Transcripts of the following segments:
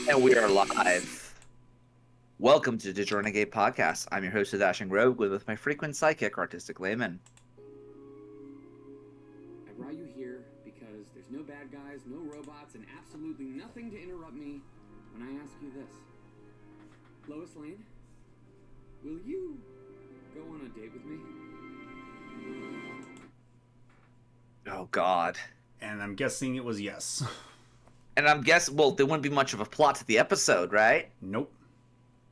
And we are live. Welcome to the Renegade podcast. I'm your host, the Dashing Rogue, with my frequent sidekick, Artistic Layman. I brought you here because there's no bad guys, no robots, and absolutely nothing to interrupt me when I ask you this. Lois Lane, will you go on a date with me? Oh, God. And I'm guessing it was yes. And I'm guessing, well, there wouldn't be much of a plot to the episode, right? Nope.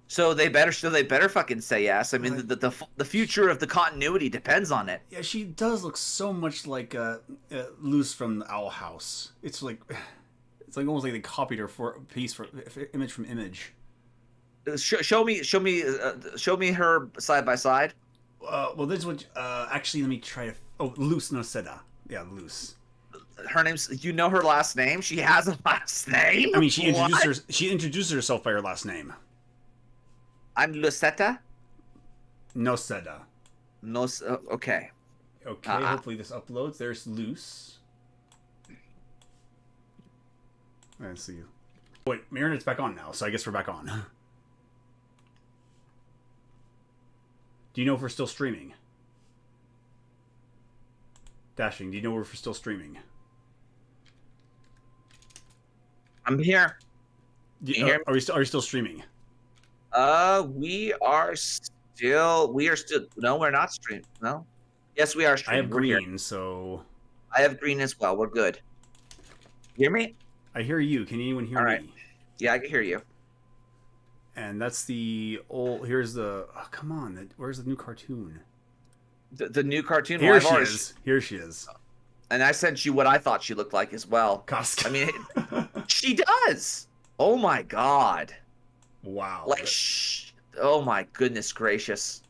So they better fucking say yes. I mean, the future of the continuity depends on it. Yeah, she does look so much like Luce from the Owl House. It's like almost like they copied her for a piece for image from image. Show me her side by side. Well, this is what. Actually, let me try to. Oh, Luce Noceda. Yeah, Luce. Her name's. You know her last name? She has a last name. I mean, she introduced herself by her last name. I'm Lucetta. Noceda. No. Okay. Okay. Hopefully this uploads. There's Luce. Let's see. Wait, Marinette's back on now, so I guess we're back on. Do you know if we're still streaming? Dashing, do you know if we're still streaming? I'm here. Are we still streaming? We are still. No, we're not streaming. No. Yes, we are streaming. I have green, so. I have green as well. We're good. You hear me? I hear you. Can anyone hear me? Yeah, I can hear you. And that's the old. Here's the. Oh, come on. Where's the new cartoon? The new cartoon. Here she is. Here she is. And I sent you what I thought she looked like as well. Casca. I mean, she does. Oh my God. Wow. Like, oh my goodness gracious.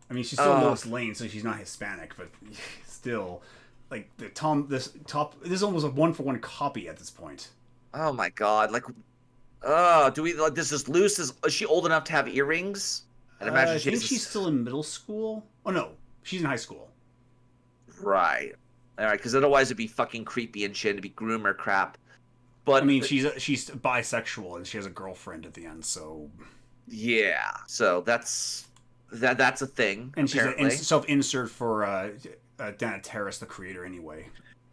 I mean, she's still Lois Lane, so she's not Hispanic, but still, like this is almost a one-for-one copy at this point. Oh my God. Like, do we like this? Is Luce? Is she old enough to have earrings? I imagine she's still in middle school. Oh no, she's in high school. Right. All right, because otherwise it'd be fucking creepy and shit. It'd be groomer crap. But I mean, she's bisexual and she has a girlfriend at the end. So yeah, so that's a thing. And apparently. she's a self-insert for Dana Terrace, the creator, anyway.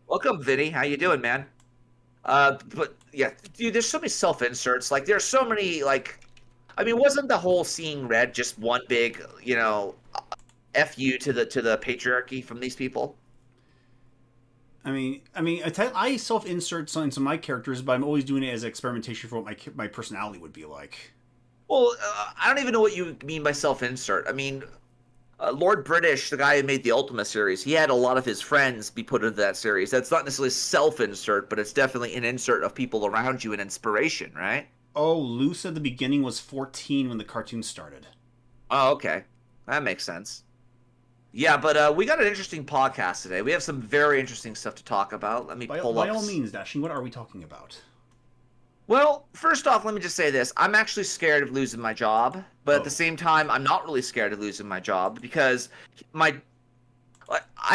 Welcome, Vinny. How you doing, man? But yeah, dude, there's so many self-inserts. Like, there's so many. Like, I mean, wasn't the whole Seeing Red just one big, fu to the patriarchy from these people? I mean, I self-insert into my characters, but I'm always doing it as experimentation for what my personality would be like. Well, I don't even know what you mean by self-insert. I mean, Lord British, the guy who made the Ultima series, he had a lot of his friends be put into that series. That's not necessarily self-insert, but it's definitely an insert of people around you and inspiration, right? Oh, Luce at the beginning was 14 when the cartoon started. Oh, okay. That makes sense. Yeah, but we got an interesting podcast today. We have some very interesting stuff to talk about. Let me pull up. By all means, Dashing, what are we talking about? Well, first off, let me just say this. I'm actually scared of losing my job, but at the same time, I'm not really scared of losing my job because I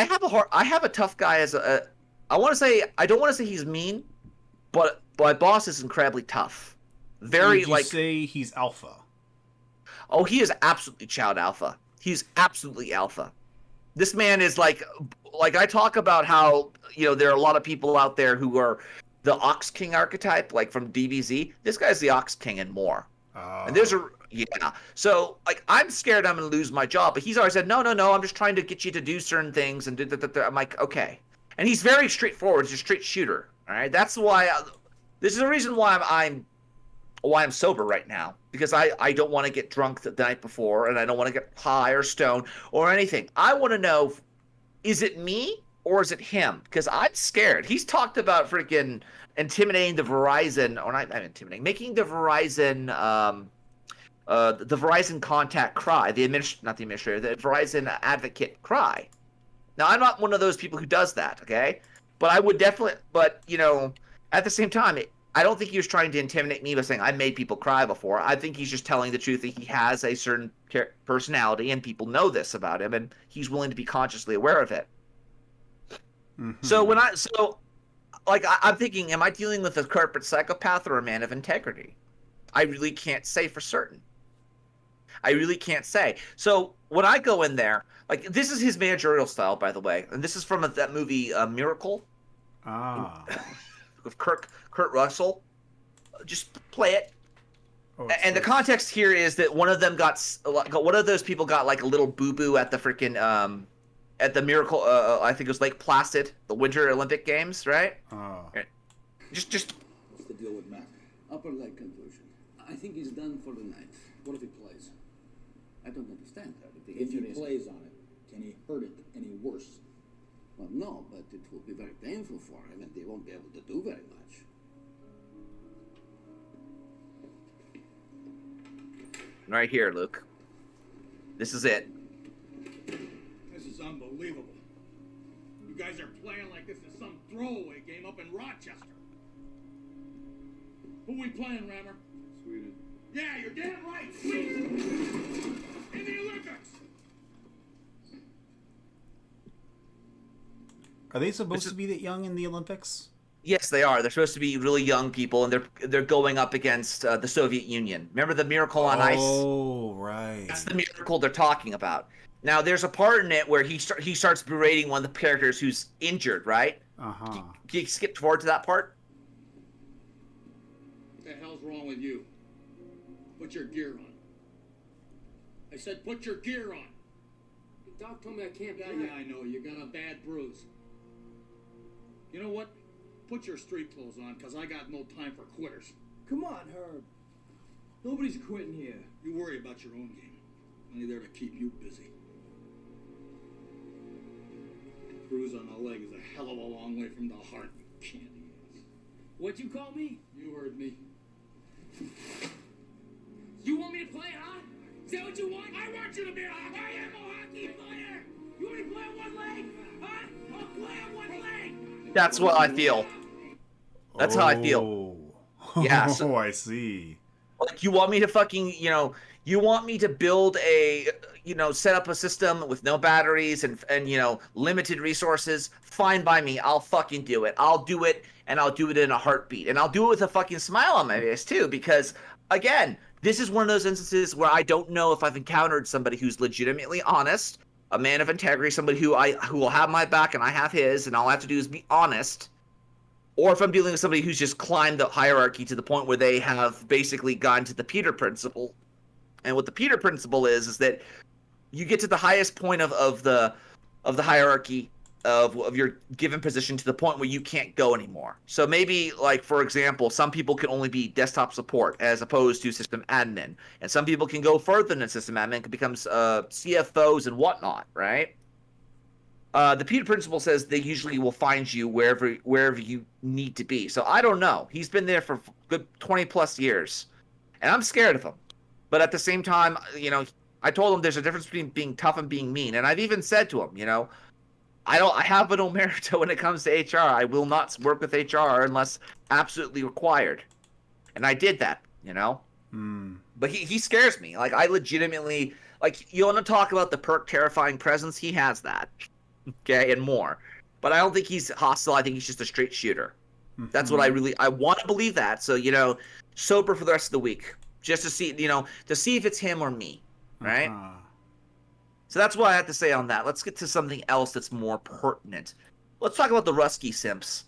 have a tough guy as a. I don't want to say he's mean, but my boss is incredibly tough. Very Would you say he's alpha? Oh, he is absolutely child alpha. He's absolutely alpha. This man is like I talk about how, there are a lot of people out there who are the Ox King archetype, like from DBZ. This guy's the Ox King and more. And there's So, like, I'm scared I'm going to lose my job, but he's always said, no, I'm just trying to get you to do certain things. And I'm like, okay. And he's very straightforward. He's a straight shooter. All right. That's why this is the reason why I'm sober right now, because I don't want to get drunk the night before, and I don't want to get high or stoned or anything. I want to know, is it me or is it him? Because I'm scared. He's talked about freaking intimidating the Verizon, or not intimidating, making the Verizon the Verizon contact cry, the Verizon advocate cry. Now, I'm not one of those people who does that, okay? But I would definitely, at the same time, I don't think he was trying to intimidate me by saying I made people cry before. I think he's just telling the truth that he has a certain personality, and people know this about him, and he's willing to be consciously aware of it. Mm-hmm. So like I'm thinking, am I dealing with a corporate psychopath or a man of integrity? I really can't say for certain. I really can't say. So when I go in there, like this is his managerial style, by the way, and this is from that movie Miracle with Kurt Russell. Just play it. Oh, And the context here is that one of them one of those people got like a little boo boo at the freaking at the Miracle. I think it was Lake Placid, the Winter Olympic Games, right? Just. What's the deal with Mac? Upper leg contusion. I think he's done for the night. What if he plays? I don't understand that. If he plays on it, can he hurt it any worse? Well, no, but it will be very painful for him, and he won't be able to do very much. Right here, Luke. This is it. This is unbelievable. You guys are playing like this is some throwaway game up in Rochester. Who we playing, Rammer? Sweden. Yeah, you're damn right, Sweden! In the Olympics! Are they supposed to be that young in the Olympics? Yes, they are. They're supposed to be really young people, and they're going up against the Soviet Union. Remember the Miracle on Ice? Oh, right. That's the miracle they're talking about. Now, there's a part in it where he starts berating one of the characters who's injured, right? Can you skip forward to that part? What the hell's wrong with you? Put your gear on. I said put your gear on. The doc told me I can't Yeah, play. I know. You got a bad bruise. You know what? Put your street clothes on, because I got no time for quitters. Come on, Herb. Nobody's quitting here. You worry about your own game. Only there to keep you busy. Bruise on the leg is a hell of a long way from the heart, you candy ass. What'd you call me? You heard me. You want me to play, huh? Is that what you want? I want you to be a hockey. I am a hockey player! You want me to play on one leg? Huh? I'll play on one leg! That's what I feel. That's how I feel. Yeah. So, I see. like, you want me to fucking, you want me to build set up a system with no batteries and limited resources. Fine by me. I'll fucking do it. I'll do it, and I'll do it in a heartbeat. And I'll do it with a fucking smile on my face, too, because, again, this is one of those instances where I don't know if I've encountered somebody who's legitimately honest, a man of integrity, somebody who will have my back and I have his, and all I have to do is be honest, or if I'm dealing with somebody who's just climbed the hierarchy to the point where they have basically gone to the Peter principle. And what the Peter principle is that you get to the highest point of the hierarchy of your given position to the point where you can't go anymore. So maybe, like, for example, some people can only be desktop support as opposed to system admin, and some people can go further than system admin, can become CFOs and whatnot, right? The Peter principle says they usually will find you wherever you need to be. So I don't know. He's been there for good 20 plus years, and I'm scared of him. But at the same time, I told him there's a difference between being tough and being mean, and I've even said to him, I have an omerta when it comes to HR. I will not work with HR unless absolutely required, and I did that, But he scares me. Like, I legitimately, like, you want to talk about the perk terrifying presence? He has that. Okay, and more. But I don't think he's hostile. I think he's just a straight shooter. That's what I want to believe that. So, sober for the rest of the week. Just to see, to see if it's him or me. Right? So that's what I have to say on that. Let's get to something else that's more pertinent. Let's talk about the Ruski Simps.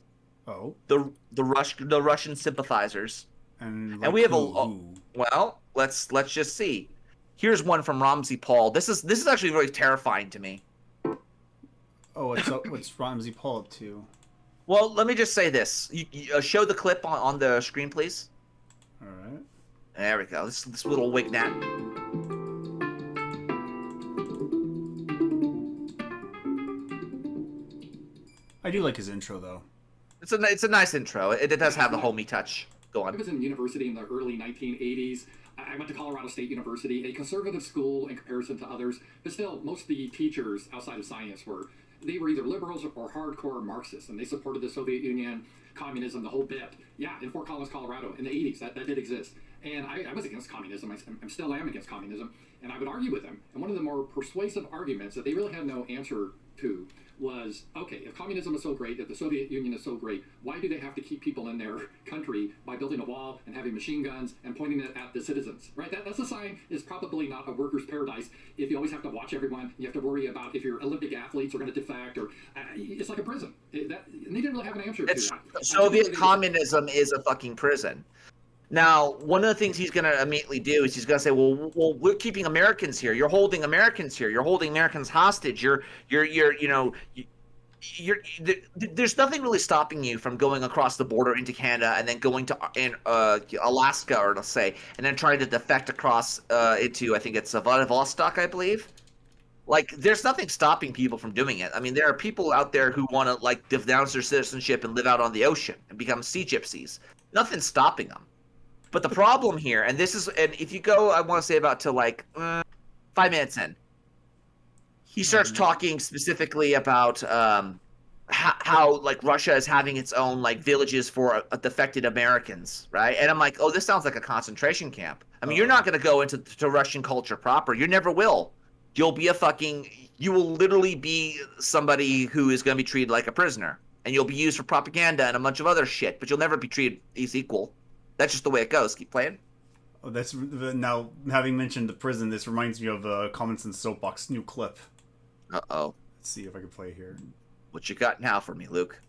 Oh. The Russian sympathizers. And we have well, let's just see. Here's one from Ramsey Paul. This is actually really terrifying to me. Oh, what's Ramsey Paul up to? Well, let me just say this. You show the clip on the screen, please. All right. There we go. This little wig nap. I do like his intro, though. It's a nice intro. It does have the homey touch. Go on. I was in university in the early 1980s. I went to Colorado State University, a conservative school in comparison to others, but still, most of the teachers outside of science were either liberals or hardcore Marxists, and they supported the Soviet Union, communism, the whole bit. Yeah, in Fort Collins, Colorado, in the 80s, that did exist. And I was against communism. I still am against communism, and I would argue with them. And one of the more persuasive arguments that they really had no answer to was, okay, if communism is so great, if the Soviet Union is so great, why do they have to keep people in their country by building a wall and having machine guns and pointing it at the citizens, right? That's a sign is probably not a worker's paradise if you always have to watch everyone. You have to worry about if your Olympic athletes are going to defect, or it's like a prison. And they didn't really have an answer to that. Soviet communism is a fucking prison. Now, one of the things he's going to immediately do is he's going to say, well, we're keeping Americans here. You're holding Americans here. You're holding Americans hostage. There's nothing really stopping you from going across the border into Canada and then going to Alaska, or let's say, and then trying to defect across into, I think it's Vladivostok, I believe. Like, there's nothing stopping people from doing it. I mean, there are people out there who want to, like, denounce their citizenship and live out on the ocean and become sea gypsies. Nothing's stopping them. But the problem here, and if you go, I want to say about to like 5 minutes in, he starts talking specifically about how like Russia is having its own like villages for defected Americans, right? And I'm like, oh, this sounds like a concentration camp. I mean, you're not going to go into Russian culture proper. You never will. You will literally be somebody who is going to be treated like a prisoner, and you'll be used for propaganda and a bunch of other shit, but you'll never be treated as equal. That's just the way it goes. Keep playing. Oh, now, having mentioned the prison, this reminds me of Common Sense Soapbox new clip. Uh-oh. Let's see if I can play here. What you got now for me, Luke?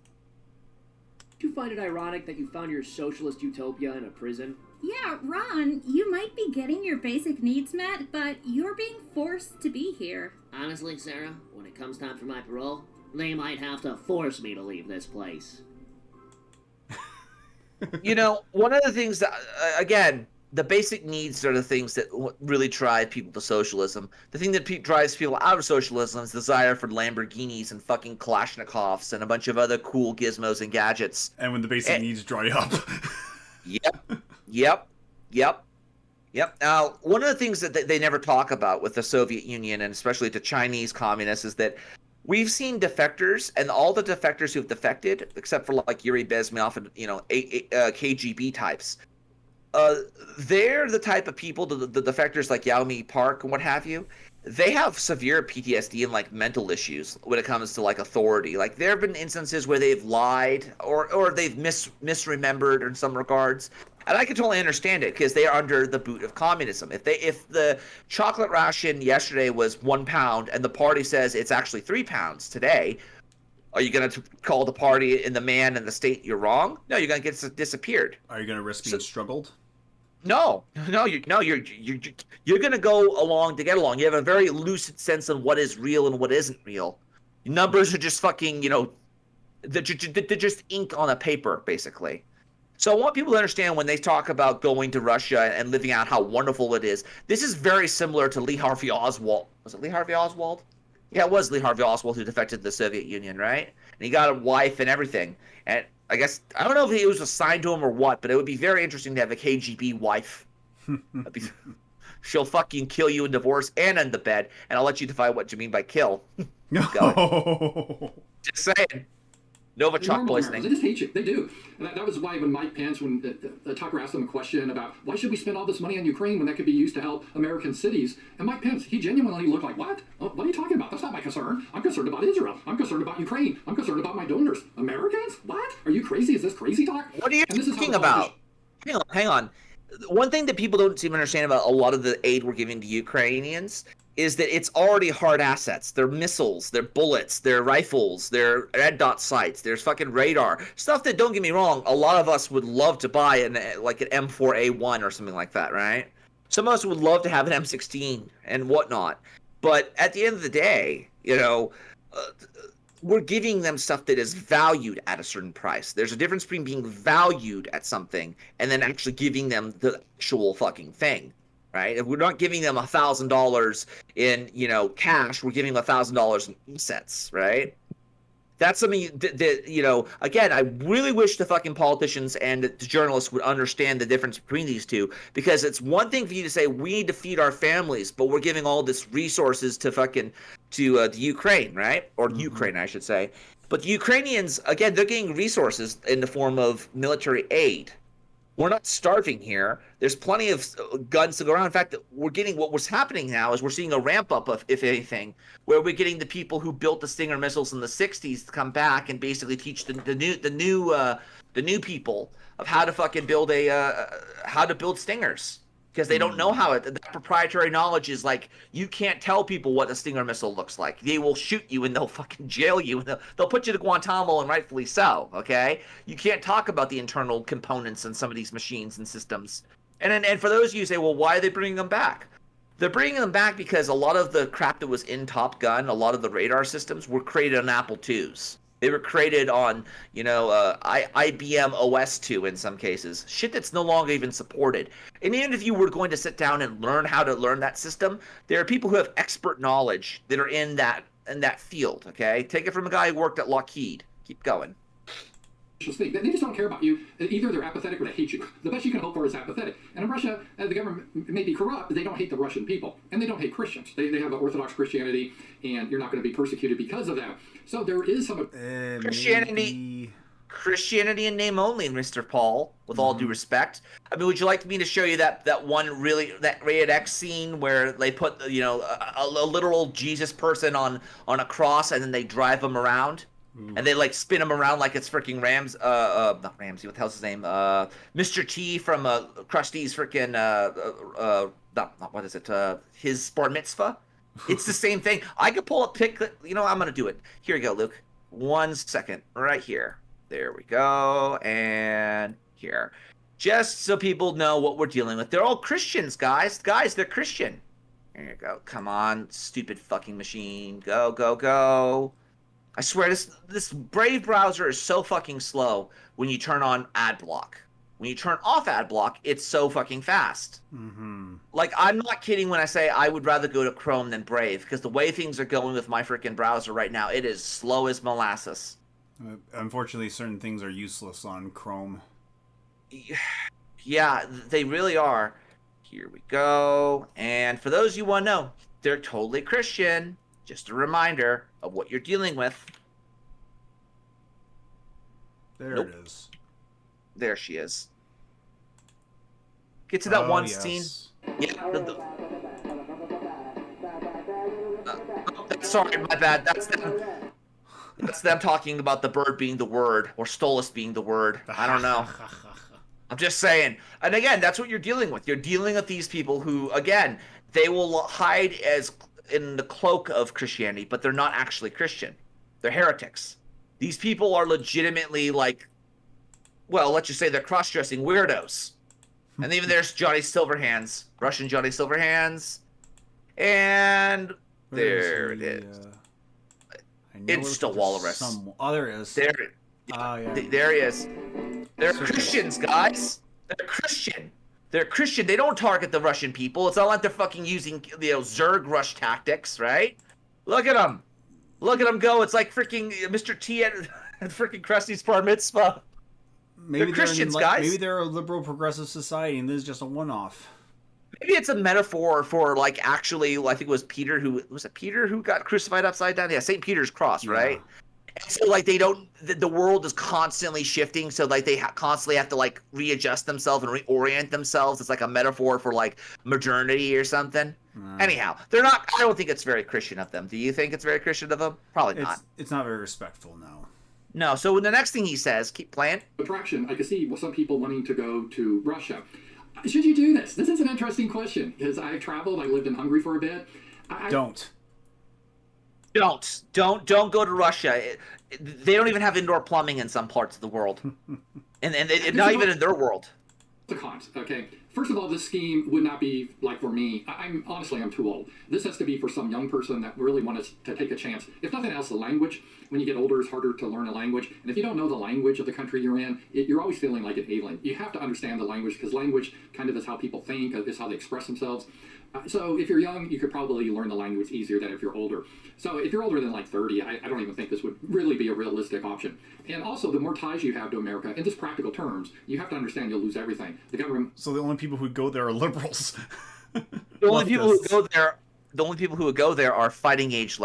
Do you find it ironic that you found your socialist utopia in a prison? Yeah, Ron, you might be getting your basic needs met, but you're being forced to be here. Honestly, Sarah, when it comes time for my parole, they might have to force me to leave this place. You know, one of the things that, again, the basic needs are the things that really drive people to socialism. The thing that drives people out of socialism is desire for Lamborghinis and fucking Kalashnikovs and a bunch of other cool gizmos and gadgets. And when the basic needs dry up. Yep. Now, one of the things that they never talk about with the Soviet Union, and especially the Chinese communists, is that we've seen defectors, and all the defectors who've defected, except for like Yuri Bezmenov and KGB types, they're the type of people, the defectors like Yao Mi Park and what have you. They have severe PTSD and like mental issues when it comes to like authority. Like there have been instances where they've lied or they've misremembered in some regards. And I can totally understand it because they are under the boot of communism. If the chocolate ration yesterday was £1 and the party says it's actually £3 today, are you going to call the party and the man and the state you're wrong? No, you're going to get disappeared. Are you going to risk being struggled? No, you're going to go along to get along. You have a very lucid sense of what is real and what isn't real. Numbers are just fucking, they're just ink on a paper, basically. So I want people to understand when they talk about going to Russia and living out how wonderful it is. This is very similar to Lee Harvey Oswald. Was it Lee Harvey Oswald? Yeah, it was Lee Harvey Oswald who defected to the Soviet Union, right? And he got a wife and everything. And I guess, I don't know if he was assigned to him or what, but it would be very interesting to have a KGB wife. She'll fucking kill you in divorce and in the bed, and I'll let you define what you mean by kill. No. Just saying. Novichok poisoning. They just hate you. They do. And that was why when Mike Pence, when Tucker asked him a question about why should we spend all this money on Ukraine when that could be used to help American cities, and Mike Pence, he genuinely looked like, what? What are you talking about? That's not my concern. I'm concerned about Israel. I'm concerned about Ukraine. I'm concerned about my donors. Americans? What? Are you crazy? Is this crazy talk? What are you talking about? Hang on. One thing that people don't seem to understand about a lot of the aid we're giving to Ukrainians is that it's already hard assets. They're missiles, they're bullets, they're rifles, they're red dot sights, there's fucking radar. Stuff that, don't get me wrong, a lot of us would love to buy like an M4A1 or something like that, right? Some of us would love to have an M16 and whatnot. But at the end of the day, we're giving them stuff that is valued at a certain price. There's a difference between being valued at something and then actually giving them the actual fucking thing. Right? If we're not giving them $1,000 in, cash, we're giving them $1,000 in assets, right? That's something that, again, I really wish the fucking politicians and the journalists would understand the difference between these two, because it's one thing for you to say, we need to feed our families, but we're giving all this resources to the Ukraine, right? Or Ukraine, I should say. But the Ukrainians, again, they're getting resources in the form of military aid. We're not starving here. There's plenty of guns to go around. In fact, what was happening now is we're seeing a ramp up of, if anything, where we're getting the people who built the Stinger missiles in the '60s to come back and basically teach the new people of how to fucking build how to build Stingers. Because they don't know how that proprietary knowledge is like, you can't tell people what a Stinger missile looks like. They will shoot you and they'll fucking jail you. And they'll put you to Guantanamo, and rightfully so, okay? You can't talk about the internal components in some of these machines and systems. And for those of you who say, well, why are they bringing them back? They're bringing them back because a lot of the crap that was in Top Gun, a lot of the radar systems were created on Apple IIs. They were created on, IBM OS2 in some cases. Shit that's no longer even supported. And even if you were going to sit down and learn how to learn that system, there are people who have expert knowledge that are in that field, okay? Take it from a guy who worked at Lockheed. Keep going. Thing. They just don't care about you. Either they're apathetic or they hate you. The best you can hope for is apathetic. And in Russia, the government may be corrupt, but they don't hate the Russian people. And they don't hate Christians. They have an Orthodox Christianity, and you're not going to be persecuted because of that. So there is some... Christianity in name only, Mr. Paul, with all due respect. I mean, would you like me to show you that Rated X scene where they put, a literal Jesus person on a cross and then they drive him around? And they like spin him around like it's freaking not Ramsey, what the hell's his name? Mr. T from Krusty's freaking what is it? His bar mitzvah. It's the same thing. I could pull a pic. I'm gonna do it. Here you go, Luke. 1 second, right here. There we go, and here. Just so people know what we're dealing with. They're all Christians, guys. Guys, they're Christian. There you go. Come on, stupid fucking machine. Go, go, go. I swear, this Brave browser is so fucking slow when you turn on ad block. When you turn off ad block, it's so fucking fast. Mm-hmm. Like, I'm not kidding when I say I would rather go to Chrome than Brave, because the way things are going with my freaking browser right now, it is slow as molasses. Unfortunately, certain things are useless on Chrome. Yeah, they really are. Here we go. And for those you want to know, they're totally Christian. Just a reminder of what you're dealing with. There it is. There she is. Get to that one yes. scene. Yeah. Sorry, my bad. That's them. That's them talking about the bird being the word, or Stolas being the word. I don't know. I'm just saying. And again, that's what you're dealing with. You're dealing with these people who, again, they will hide as in the cloak of Christianity, but they're not actually Christian. They're heretics. These people are legitimately like, well, let's just say they're cross-dressing weirdos. And even there's Johnny Silverhands, Russian Johnny Silverhands, and there it is. It's just a walrus. Oh, there it is. There, yeah. There he is. They're Christians, guys. They're Christian. They're Christian. They don't target the Russian people. It's not like they're fucking using, Zerg rush tactics, right? Look at them. Look at them go. It's like freaking Mr. T at freaking Krusty's bar mitzvah. Maybe they're Christians, guys. Maybe they're a liberal progressive society and this is just a one-off. Maybe it's a metaphor for, like, actually, I think it was Peter who got crucified upside down? Yeah, St. Peter's cross, right? And so, like, they don't, the world is constantly shifting, so, like, they constantly have to, like, readjust themselves and reorient themselves. It's like a metaphor for, like, modernity or something. Anyhow, they're not, I don't think it's very Christian of them. Do you think it's very Christian of them? Probably not. It's not very respectful, no. No, so the next thing he says, keep playing. Attraction, I can see some people wanting to go to Russia. Should you do this? This is an interesting question, because I've traveled, I lived in Hungary for a bit. Don't go to Russia. They don't even have indoor plumbing in some parts of the world, and not even in their world. The cons, okay. First of all, this scheme would not be like for me. I'm too old. This has to be for some young person that really wants to take a chance. If nothing else, the language. When you get older, it's harder to learn a language, and if you don't know the language of the country you're in, you're always feeling like an alien. You have to understand the language, because language kind of is how people think, is how they express themselves. So if you're young, you could probably learn the language easier than if you're older. So if you're older than like 30, I don't even think this would really be a realistic option. And also, the more ties you have to America, in just practical terms, you have to understand you'll lose everything. The government. So the only people who go there are liberals. The only people who go there. The only people who would go there are fighting age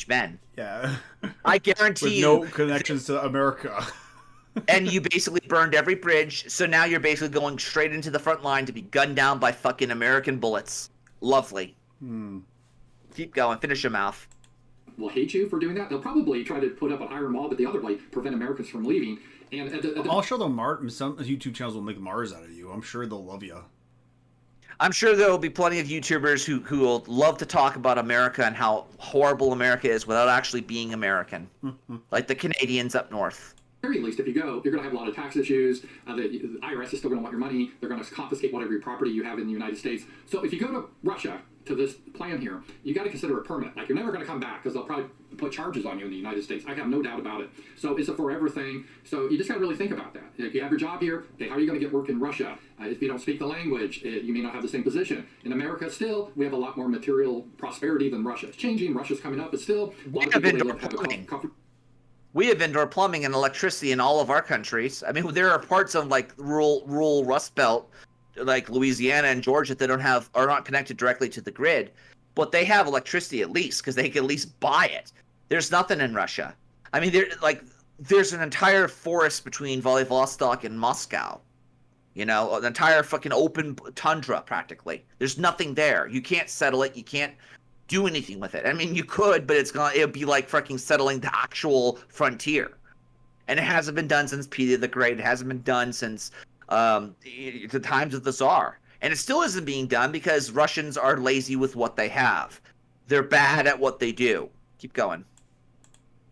men. Yeah. I guarantee with you. no connections to America. And you basically burned every bridge, so now you're basically going straight into the front line to be gunned down by fucking American bullets. Lovely. Keep going. Finish your mouth. Will hate you for doing that. They'll probably try to put up an iron wall, but the other way prevent Americans from leaving. And I'm sure some YouTube channels will make Mars out of you. I'm sure they'll love you. I'm sure there will be plenty of YouTubers who will love to talk about America and how horrible America is without actually being American, like the Canadians up north. very least, if you go, you're going to have a lot of tax issues. The IRS is still going to want your money. They're going to confiscate whatever your property you have in the United States. So if you go to Russia, to this plan here, you got to consider it permanent. Like, you're never going to come back because they'll probably put charges on you in the United States. I have no doubt about it. So it's a forever thing. So you just got to really think about that. If you have your job here, okay, how are you going to get work in Russia? If you don't speak the language, you may not have the same position. In America, still, we have a lot more material prosperity than Russia. It's changing. Russia's coming up, but still, a lot of people have a comfort. We have indoor plumbing and electricity in all of our countries. I mean, there are parts of like rural Rust Belt, like Louisiana and Georgia, that are not connected directly to the grid, but they have electricity at least because they can at least buy it. There's nothing in Russia. I mean, there's an entire forest between Vladivostok and Moscow. You know, an entire fucking open tundra practically. There's nothing there. You can't settle it. You can't do anything with it. I mean, you could, but it'll be like fucking settling the actual frontier. And it hasn't been done since Peter the Great. It hasn't been done since the times of the Tsar. And it still isn't being done because Russians are lazy with what they have. They're bad at what they do. Keep going.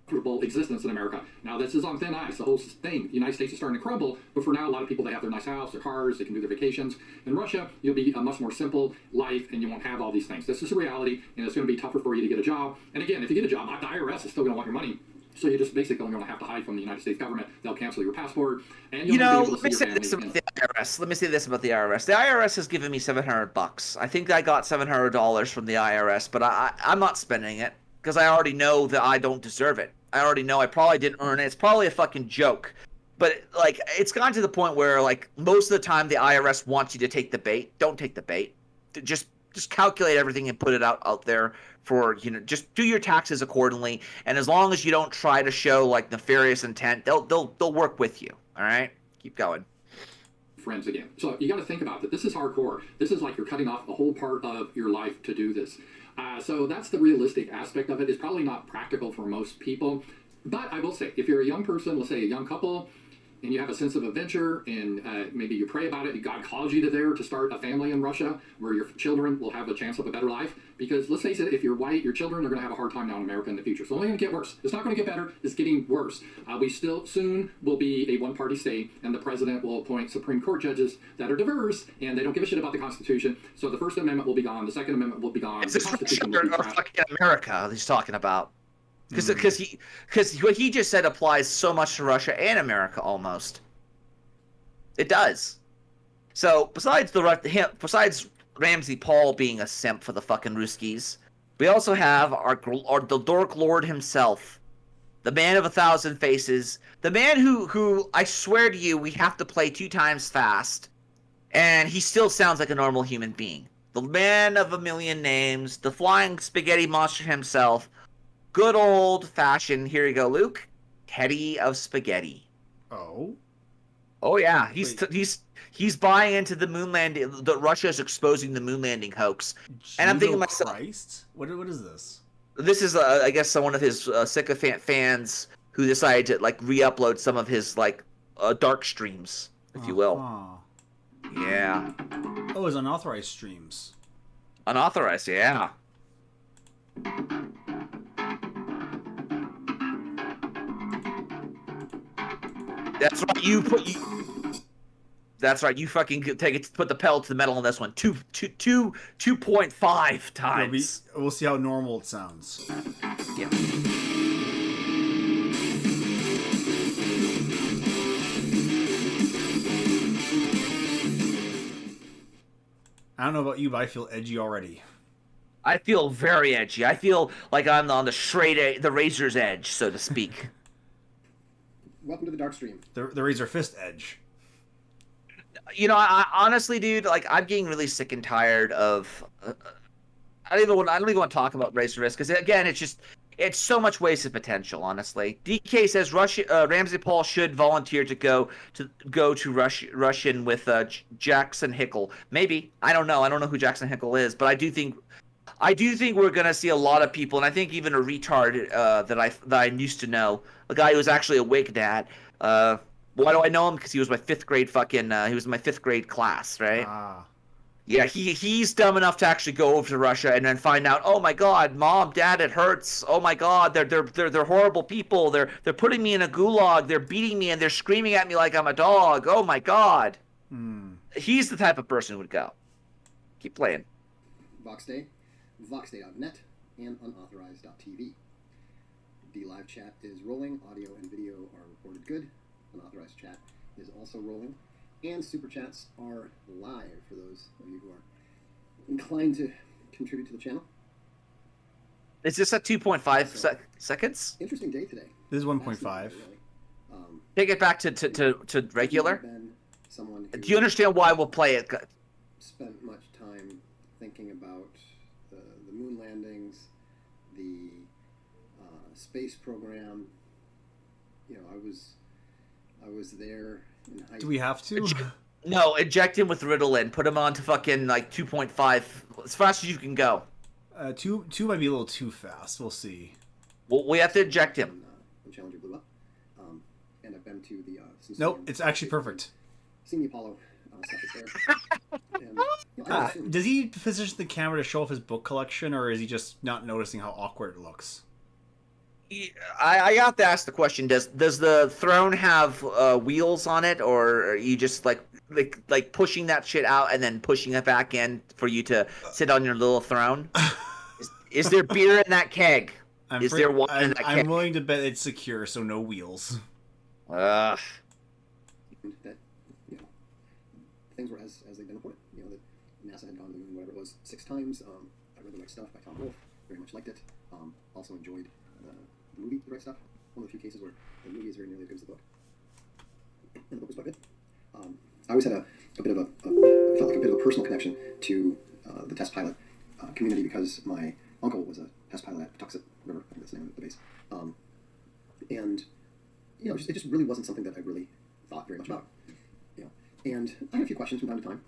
Comfortable existence in America. Now, this is on thin ice. The whole thing, the United States is starting to crumble, but for now, a lot of people, they have their nice house, their cars, they can do their vacations. In Russia, you'll be a much more simple life, and you won't have all these things. This is a reality, and it's going to be tougher for you to get a job. And again, if you get a job, the IRS is still going to want your money. So you're just basically going to have to hide from the United States government. They'll cancel your passport, and you'll let be able me to see say your this family. about the IRS. Let me say this about the IRS. The IRS has given me $700. I think I got $700 from the IRS, but I'm not spending it because I already know that I don't deserve it. I already know I probably didn't earn it. It's probably a fucking joke. But, like, it's gotten to the point where, like, most of the time the IRS wants you to take the bait. Don't take the bait. Just calculate everything and put it out there for, just do your taxes accordingly. And as long as you don't try to show, like, nefarious intent, they'll work with you. All right? Keep going. Friends again. So you got to think about that. This is hardcore. This is like you're cutting off a whole part of your life to do this. So that's the realistic aspect of it. It's probably not practical for most people. But I will say, if you're a young person, let's say a young couple, and you have a sense of adventure, and maybe you pray about it, and God calls you to start a family in Russia where your children will have a chance of a better life. Because let's face it, if you're white, your children are going to have a hard time now in America in the future. It's only going to get worse. It's not going to get better. It's getting worse. We still soon will be a one-party state, and the president will appoint Supreme Court judges that are diverse, and they don't give a shit about the Constitution. So the First Amendment will be gone. The Second Amendment will be gone. It's the Constitution will be crap. fucking America he's talking about. Because what he just said applies so much to Russia and America almost. It does. So besides Ramsey Paul being a simp for the fucking Ruskis, we also have the Dork Lord himself, the man of 1,000 faces, the man who I swear to you we have to play 2 times fast, and he still sounds like a normal human being. The man of a million names, the flying spaghetti monster himself, good old fashioned. Here you go, Luke. Teddy of Spaghetti. Oh yeah, he's buying into the moon landing. Russia is exposing the moon landing hoax, and I'm thinking to myself, Christ, what is this? This is, I guess, one of his sycophant fans who decided to like re-upload some of his like dark streams, if you will. Yeah. Oh, it's unauthorized streams. Unauthorized, yeah. That's right. That's right. You fucking put the pedal to the metal on this one. 2.5 times. We'll see how normal it sounds. Yeah. I don't know about you, but I feel edgy already. I feel very edgy. I feel like I'm on the razor's edge, so to speak. Welcome to the Dark Stream. The Razor Fist edge. I honestly, dude, like I'm getting really sick and tired of. I don't even want to talk about Razor Fist because again, It's so much wasted potential, honestly. DK says Ramsey Paul should volunteer to go to Russian with Jackson Hickle. Maybe. I don't know. I don't know who Jackson Hickle is, but I do think we're gonna see a lot of people, and I think even a retard that I used to know, a guy who was actually a Wicc dad. Why do I know him? Because he was my fifth grade he was in my fifth grade class, right? Ah. Yeah, he's dumb enough to actually go over to Russia and then find out, oh my God, Mom, Dad, it hurts. Oh my God, they're horrible people. They're putting me in a gulag. They're beating me and they're screaming at me like I'm a dog. Oh my God. He's the type of person who would go. Keep playing. Voxday, voxday.net, and unauthorized.tv. The live chat is rolling. Audio and video are recorded good. Unauthorized chat is also rolling. And super chats are live for those of you who are inclined to contribute to the channel. Is this at 2.5 seconds? Interesting day today. This is 1.5. Really. Take it back to regular. Been someone who Do you understand why we'll play it? spent much time thinking about the moon landings, the space program. You know, I was there in high Do we have to? No, inject him with Ritalin. Put him on to fucking like 2.5 as fast as you can go. Two might be a little too fast. We'll see. Well, we have to inject him. when Challenger blew up. And I've been to the Nope, it's actually perfect. Seen the Apollo stuff is there. And, you know, I assume- Does he position the camera to show off his book collection, or is he just not noticing how awkward it looks? I got to ask the question: Does the throne have wheels on it, or are you just like pushing that shit out and then pushing it back in for you to sit on your little throne? Is there beer in that keg? There wine in that keg? I'm willing to bet it's secure, so no wheels. that you know, things were as they've been reported. You know, that NASA had gone to the moon, whatever it was, 6 times. I read The Right Stuff by Tom Wolfe. Very much liked it. Also enjoyed the movie The Right Stuff. One of the few cases where the movie is very nearly as good as the book. And the book was quite good. I always had a bit of I felt like a bit of a personal connection to the test pilot community because my uncle was a test pilot at Patuxent River. I think that's the name of the base. And you know, it just really wasn't something that I really thought very much about. You know, and I had a few questions from time to time.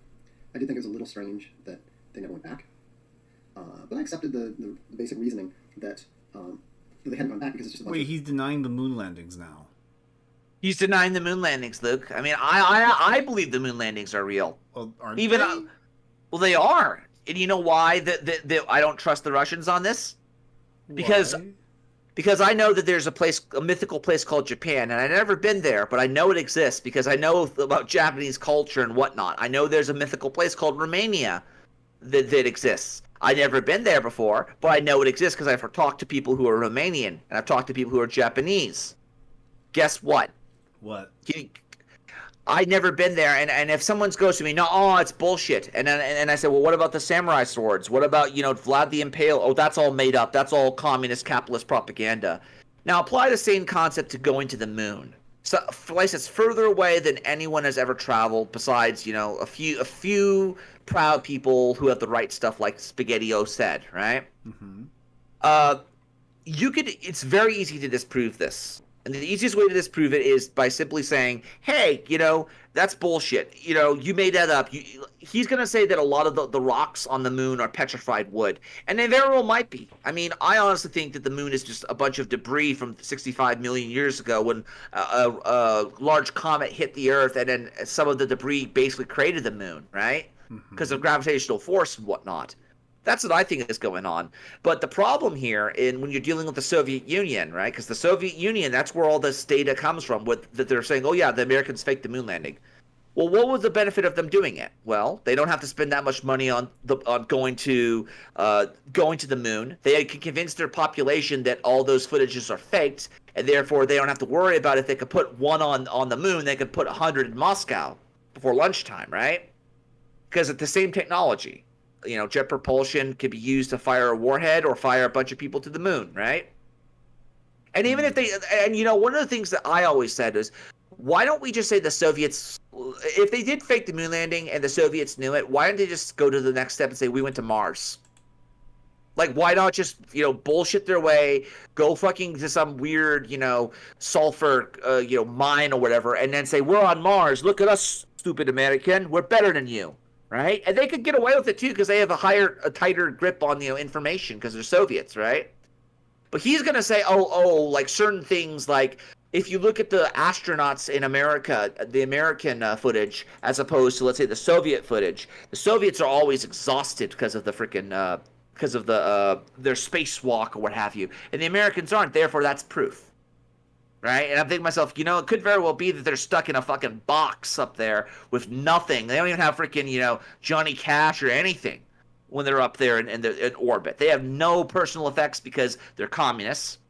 I did think it was a little strange that they never went back, but I accepted the basic reasoning that they hadn't gone back because it's just a bunch Wait, of... he's denying the moon landings now. He's denying the moon landings, Luke. I mean, I believe the moon landings are real. Well, aren't Even they? Well, they are. And you know why that I don't trust the Russians on this? Because Why? Because I know that there's a mythical place called Japan, and I've never been there, but I know it exists because I know about Japanese culture and whatnot. I know there's a mythical place called Romania that exists. I've never been there before, but I know it exists because I've talked to people who are Romanian, and I've talked to people who are Japanese. Guess what? What? I've never been there, and if someone goes to me, no, oh, it's bullshit, and I said, well, what about the samurai swords? What about, Vlad the Impale? Oh, that's all made up. That's all communist capitalist propaganda. Now apply the same concept to going to the moon. So a place that's further away than anyone has ever traveled, besides a few proud people who have the right stuff, like Spaghetti-O said, right? Mm-hmm. It's very easy to disprove this. And the easiest way to disprove it is by simply saying, hey, that's bullshit. You made that up. He's going to say that a lot of the rocks on the moon are petrified wood. And they very well might be. I mean, I honestly think that the moon is just a bunch of debris from 65 million years ago when a large comet hit the Earth, and then some of the debris basically created the moon, right? Because of gravitational force and whatnot. That's what I think is going on. But the problem here, when you're dealing with the Soviet Union, right? Because the Soviet Union, that's where all this data comes from. That they're saying, oh yeah, the Americans faked the moon landing. Well, what was the benefit of them doing it? Well, they don't have to spend that much money on going to the moon. They can convince their population that all those footages are faked, and therefore they don't have to worry about if they could put one on the moon. They could put 100 in Moscow before lunchtime, right? Because it's the same technology. Jet propulsion could be used to fire a warhead or fire a bunch of people to the moon, right? And even if one of the things that I always said is, why don't we just say the Soviets, if they did fake the moon landing and the Soviets knew it, why don't they just go to the next step and say we went to Mars? Like, why not just, bullshit their way, go fucking to some weird, sulfur, mine or whatever, and then say, we're on Mars. Look at us, stupid American. We're better than you, right? And they could get away with it, too, because they have a tighter grip on, information because they're Soviets, right? But he's going to say, like certain things, like, if you look at the astronauts in America, the American footage, as opposed to, let's say, the Soviet footage, the Soviets are always exhausted because of the freaking... because of their spacewalk or what have you, and the Americans aren't. Therefore, that's proof, right? And I'm thinking to myself, it could very well be that they're stuck in a fucking box up there with nothing. They don't even have freaking Johnny Cash or anything when they're up there in orbit. They have no personal effects because they're communists,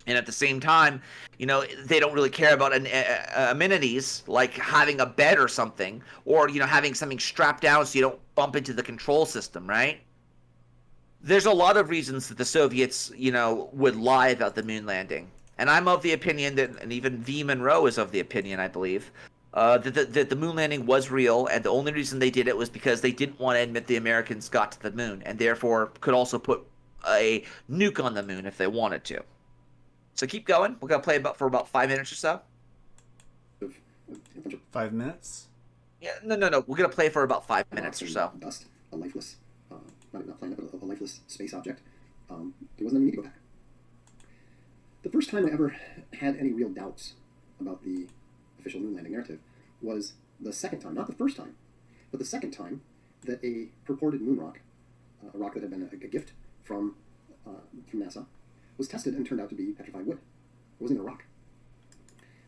and at the same time, they don't really care about amenities like having a bed or something, or having something strapped down so you don't bump into the control system, right? There's a lot of reasons that the Soviets, would lie about the moon landing. And I'm of the opinion that, and even V. Monroe is of the opinion, I believe, that the moon landing was real, and the only reason they did it was because they didn't want to admit the Americans got to the moon, and therefore could also put a nuke on the moon if they wanted to. So keep going. We're going to play for about 5 minutes or so. 5 minutes? Yeah, no. We're going to play for about 5 minutes or so. Dust, a lifeless... not planet, but a lifeless space object. There wasn't any need to go back. The first time I ever had any real doubts about the official moon landing narrative was the second time, not the first time, but the second time that a purported moon rock, a rock that had been a gift from NASA, was tested and turned out to be petrified wood. It wasn't even a rock.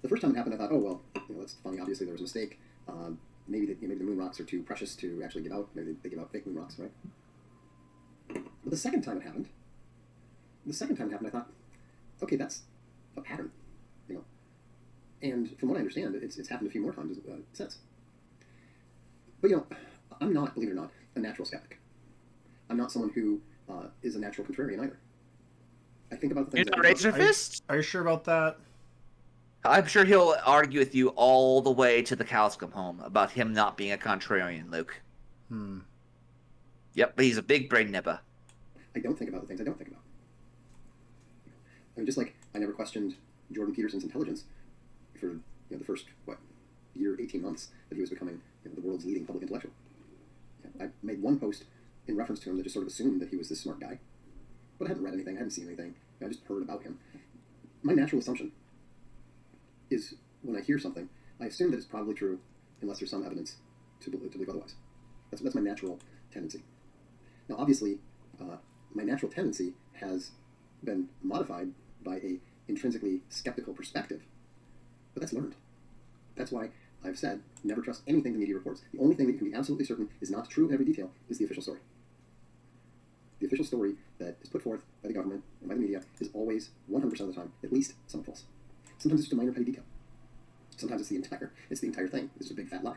The first time it happened, I thought, oh, well, that's funny. Obviously, there was a mistake. Maybe the moon rocks are too precious to actually give out. Maybe they give out fake moon rocks, right? But the second time it happened, I thought, okay, that's a pattern, And from what I understand, it's happened a few more times since. But, I'm not, believe it or not, a natural skeptic. I'm not someone who is a natural contrarian either. I think about the things... You're not Razor Fist? Are you sure about that? I'm sure he'll argue with you all the way to the cows come home about him not being a contrarian, Luke. Yep, but he's a big brain nibba. I don't think about the things I don't think about. I mean, just like I never questioned Jordan Peterson's intelligence for the first, year, 18 months that he was becoming the world's leading public intellectual. I made one post in reference to him that just sort of assumed that he was this smart guy. But I hadn't read anything, I hadn't seen anything. I just heard about him. My natural assumption is when I hear something, I assume that it's probably true unless there's some evidence to believe otherwise. That's my natural tendency. Now, obviously, my natural tendency has been modified by a intrinsically skeptical perspective, but that's learned. That's why I've said never trust anything the media reports. The only thing that you can be absolutely certain is not true in every detail is the official story. The official story that is put forth by the government and by the media is always 100% of the time at least somewhat false. Sometimes it's just a minor petty detail. Sometimes it's the entire thing. It's a big fat lie.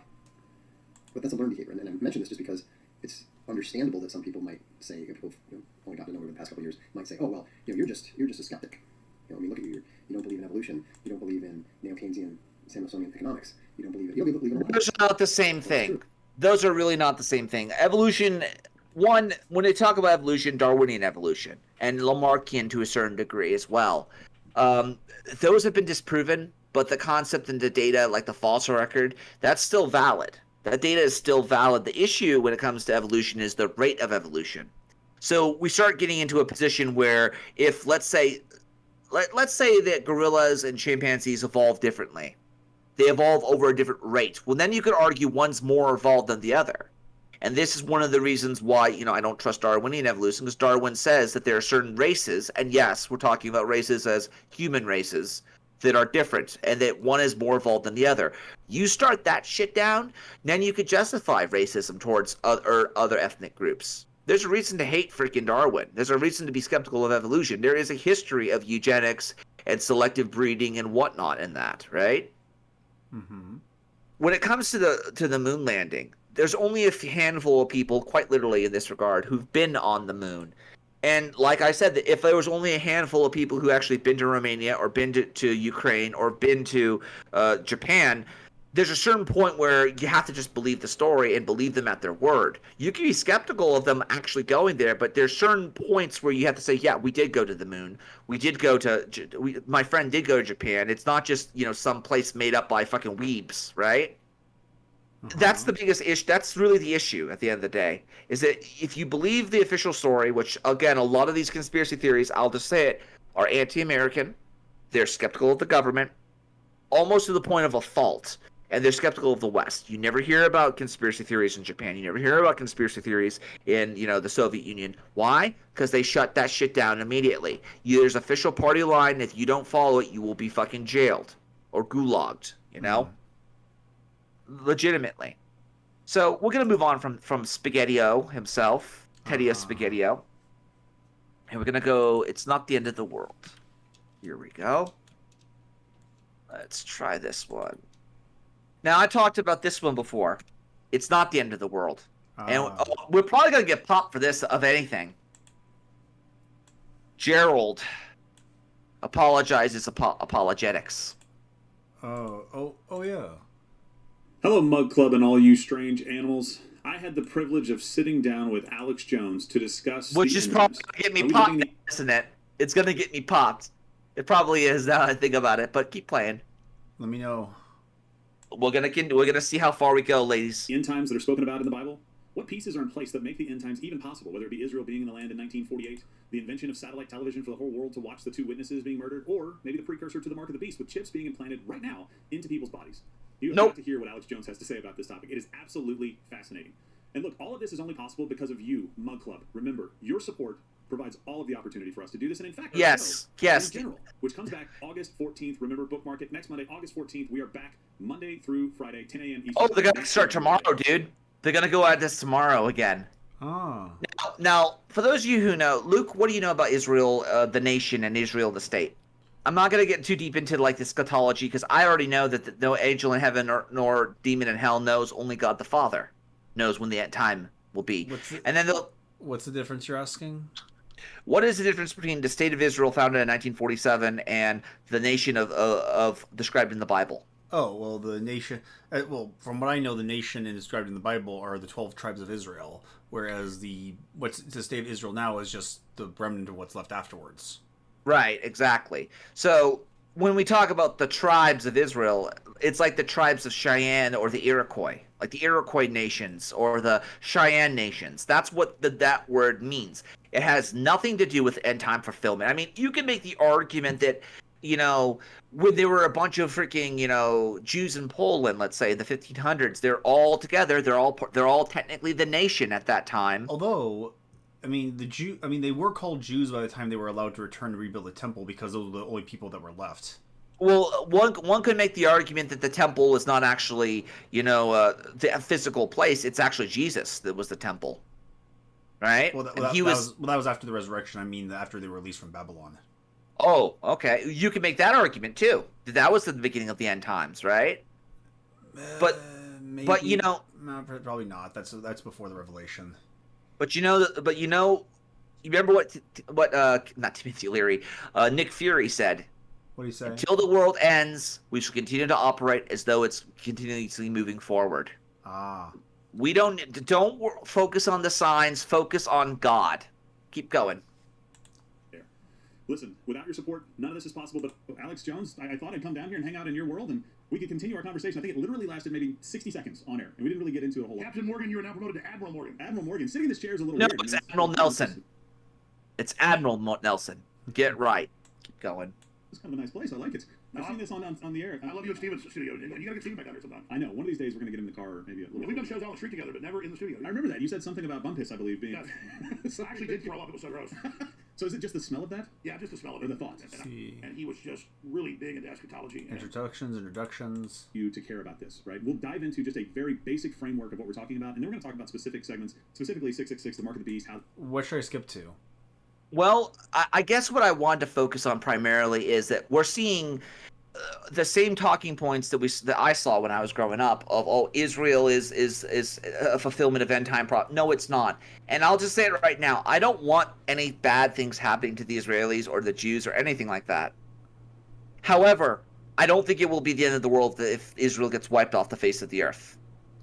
But that's a learned behavior, and I mention this just because it's understandable that some people might say, people who've only got to know me over the past couple of years, might say, oh, well, you're just a skeptic. I mean, look at you. You don't believe in evolution. You don't believe in neo-Keynesian, Samuelsonian economics. You don't believe in Those are not the same thing. Those are really not the same thing. Evolution, when they talk about evolution, Darwinian evolution, and Lamarckian to a certain degree as well, those have been disproven, but the concept and the data, like the fossil record, that's still valid. That data is still valid. The issue when it comes to evolution is the rate of evolution. So we start getting into a position where if, let's say that gorillas and chimpanzees evolve differently, they evolve over a different rate. Well, then you could argue one's more evolved than the other. And this is one of the reasons why, I don't trust Darwinian evolution, because Darwin says that there are certain races, and yes, we're talking about races as human races, that are different, and that one is more evolved than the other. You start that shit down, then you could justify racism towards other ethnic groups. There's a reason to hate freaking Darwin. There's a reason to be skeptical of evolution. There is a history of eugenics and selective breeding and whatnot in that, right? Mm-hmm. When it comes to the moon landing, there's only a handful of people, quite literally in this regard, who've been on the moon. And like I said, if there was only a handful of people who actually been to Romania or been to Ukraine or been to Japan, there's a certain point where you have to just believe the story and believe them at their word. You can be skeptical of them actually going there, but there's certain points where you have to say, yeah, we did go to the moon. We did go to, my friend did go to Japan. It's not just, some place made up by fucking weebs, right? That's the biggest issue. That's really the issue at the end of the day, is that if you believe the official story, which, again, a lot of these conspiracy theories, I'll just say it, are anti-American. They're skeptical of the government, almost to the point of a fault. And they're skeptical of the West. You never hear about conspiracy theories in Japan. You never hear about conspiracy theories in, the Soviet Union. Why? Because they shut that shit down immediately. There's official party line. If you don't follow it, you will be fucking jailed or gulagged, Legitimately. So we're going to move on from Spaghetti-O himself, Teddy Spaghetti-O. And we're going to go, it's not the end of the world. Here we go. Let's try this one. Now, I talked about this one before. It's not the end of the world. And we're probably going to get popped for this, of anything. Gerald apologizes apologetics. Oh, yeah. Hello, Mug Club and all you strange animals. I had the privilege of sitting down with Alex Jones to discuss Which is probably going to get me popped, isn't it? It's going to get me popped. It probably is now I think about it, but keep playing. Let me know. We're gonna see how far we go, ladies. The end times that are spoken about in the Bible. What pieces are in place that make the end times even possible? Whether it be Israel being in the land in 1948, the invention of satellite television for the whole world to watch the two witnesses being murdered, or maybe the precursor to the mark of the beast with chips being implanted right now into people's bodies. You have got to hear what Alex Jones has to say about this topic. It is absolutely fascinating. And look, all of this is only possible because of you, Mug Club. Remember, your support provides all of the opportunity for us to do this. And in fact, yes, in general, which comes back August 14th. Remember, bookmark it. Next Monday, August 14th. We are back Monday through Friday, 10 a.m. Eastern. Oh, they're going to start tomorrow, dude. They're going to go at this tomorrow again. Oh. Now, for those of you who know, Luke, what do you know about Israel, the nation, and Israel, the state? I'm not going to get too deep into the eschatology, because I already know that no angel in heaven nor demon in hell knows. Only God the Father knows when the end time will be. What's the difference you're asking? What is the difference between the state of Israel founded in 1947 and the nation of described in the Bible? Oh, well, the nation... from what I know, the nation described in the Bible are the 12 tribes of Israel, whereas what's the state of Israel now is just the remnant of what's left afterwards. Right, exactly. So when we talk about the tribes of Israel, it's like the tribes of Cheyenne or the Iroquois, like the Iroquois nations or the Cheyenne nations. That's what that word means. It has nothing to do with end time fulfillment. I mean, you can make the argument that, when there were a bunch of freaking, Jews in Poland, let's say the 1500s, they're all together. They're all technically the nation at that time. Although, they were called Jews by the time they were allowed to return to rebuild the temple, because those were the only people that were left. Well, one could make the argument that the temple is not actually, the physical place. It's actually Jesus that was the temple, right? That was after the resurrection. I mean, after they were released from Babylon. Oh, okay. You can make that argument too. That was the beginning of the end times, right? Maybe, but no, probably not. That's before the revelation. But you remember what not Timothy Leary, Nick Fury said. What do you say? Until the world ends, we shall continue to operate as though it's continuously moving forward. We don't focus on the signs. Focus on God. Keep going. Listen, without your support, none of this is possible. But Alex Jones, I thought I'd come down here and hang out in your world, and we could continue our conversation. I think it literally lasted maybe 60 seconds on air, and we didn't really get into it a whole lot. Captain Morgan, you are now promoted to Admiral Morgan. Admiral Morgan. Sitting in this chair is a little weird. No, it's Admiral Nelson. It's Admiral Nelson. Get right. Keep going. It's kind of a nice place. I like it. I've seen this on the air. I love you at Steven's studio. You gotta get Steven back down here sometime. I know. One of these days we're gonna get in the car, maybe a little. We've done shows out on the street together, but never in the studio. I remember that. You said something about bum piss, I believe, being. Yeah. I actually did throw up. It was so gross. So is it just the smell of that? Yeah, just the smell of it. Or the thoughts. And he was just really big into eschatology. Introductions. You to care about this, right? We'll dive into just a very basic framework of what we're talking about, and then we're going to talk about specific segments, specifically 666, the mark of the beast. What should I skip to? Well, I guess what I wanted to focus on primarily is that we're seeing the same talking points that I saw when I was growing up of Israel is a fulfillment of end time No, it's not. And I'll just say it right now. I don't want any bad things happening to the Israelis or the Jews or anything like that. However, I don't think it will be the end of the world if Israel gets wiped off the face of the earth.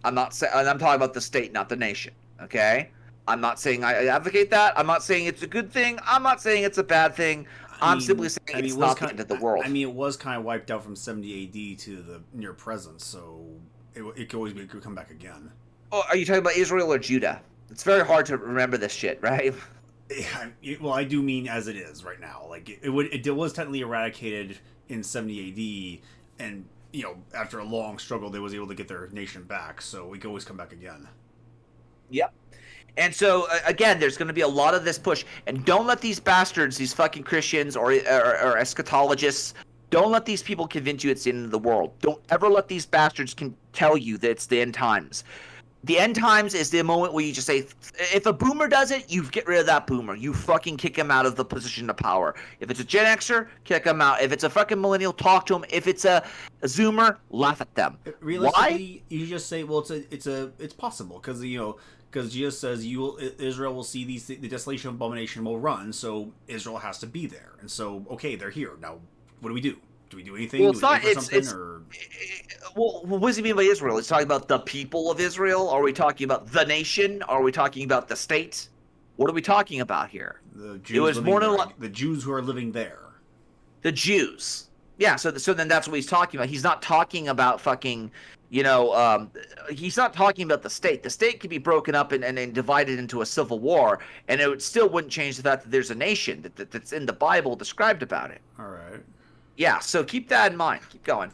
I'm talking about the state, not the nation. Okay? I'm not saying I advocate that. I'm not saying it's a good thing. I'm not saying it's a bad thing. I'm simply saying it's not the end of the world. I mean, it was kind of wiped out from 70 AD to the near present, so it could come back again. Oh, are you talking about Israel or Judah? It's very hard to remember this shit, right? Well, I do mean as it is right now. Like it was technically eradicated in 70 AD, and after a long struggle, they was able to get their nation back. So we could always come back again. Yep. And so again, there's going to be a lot of this push, and don't let these bastards, these fucking Christians or eschatologists, don't let these people convince you it's the end of the world. Don't ever let these bastards tell you that it's the end times. The end times is the moment where you just say, if a boomer does it, you get rid of that boomer. You fucking kick him out of the position of power. If it's a Gen Xer, kick him out. If it's a fucking millennial, talk to him. If it's a Zoomer, laugh at them. Realistically, you just say, well, it's possible because because Jesus says Israel will see the desolation of abomination will run, so Israel has to be there, and so okay, they're here now. What do we do? Do we do anything? Well, well, what does he mean by Israel? He's talking about the people of Israel? Are we talking about the nation? Are we talking about the state? What are we talking about here? The Jews the Jews who are living there. The Jews. Yeah, so then that's what he's talking about. He's not talking about fucking, he's not talking about the state. The state could be broken up and divided into a civil war, and it still wouldn't change the fact that there's a nation that's in the Bible described about it. All right. Yeah, so keep that in mind. Keep going.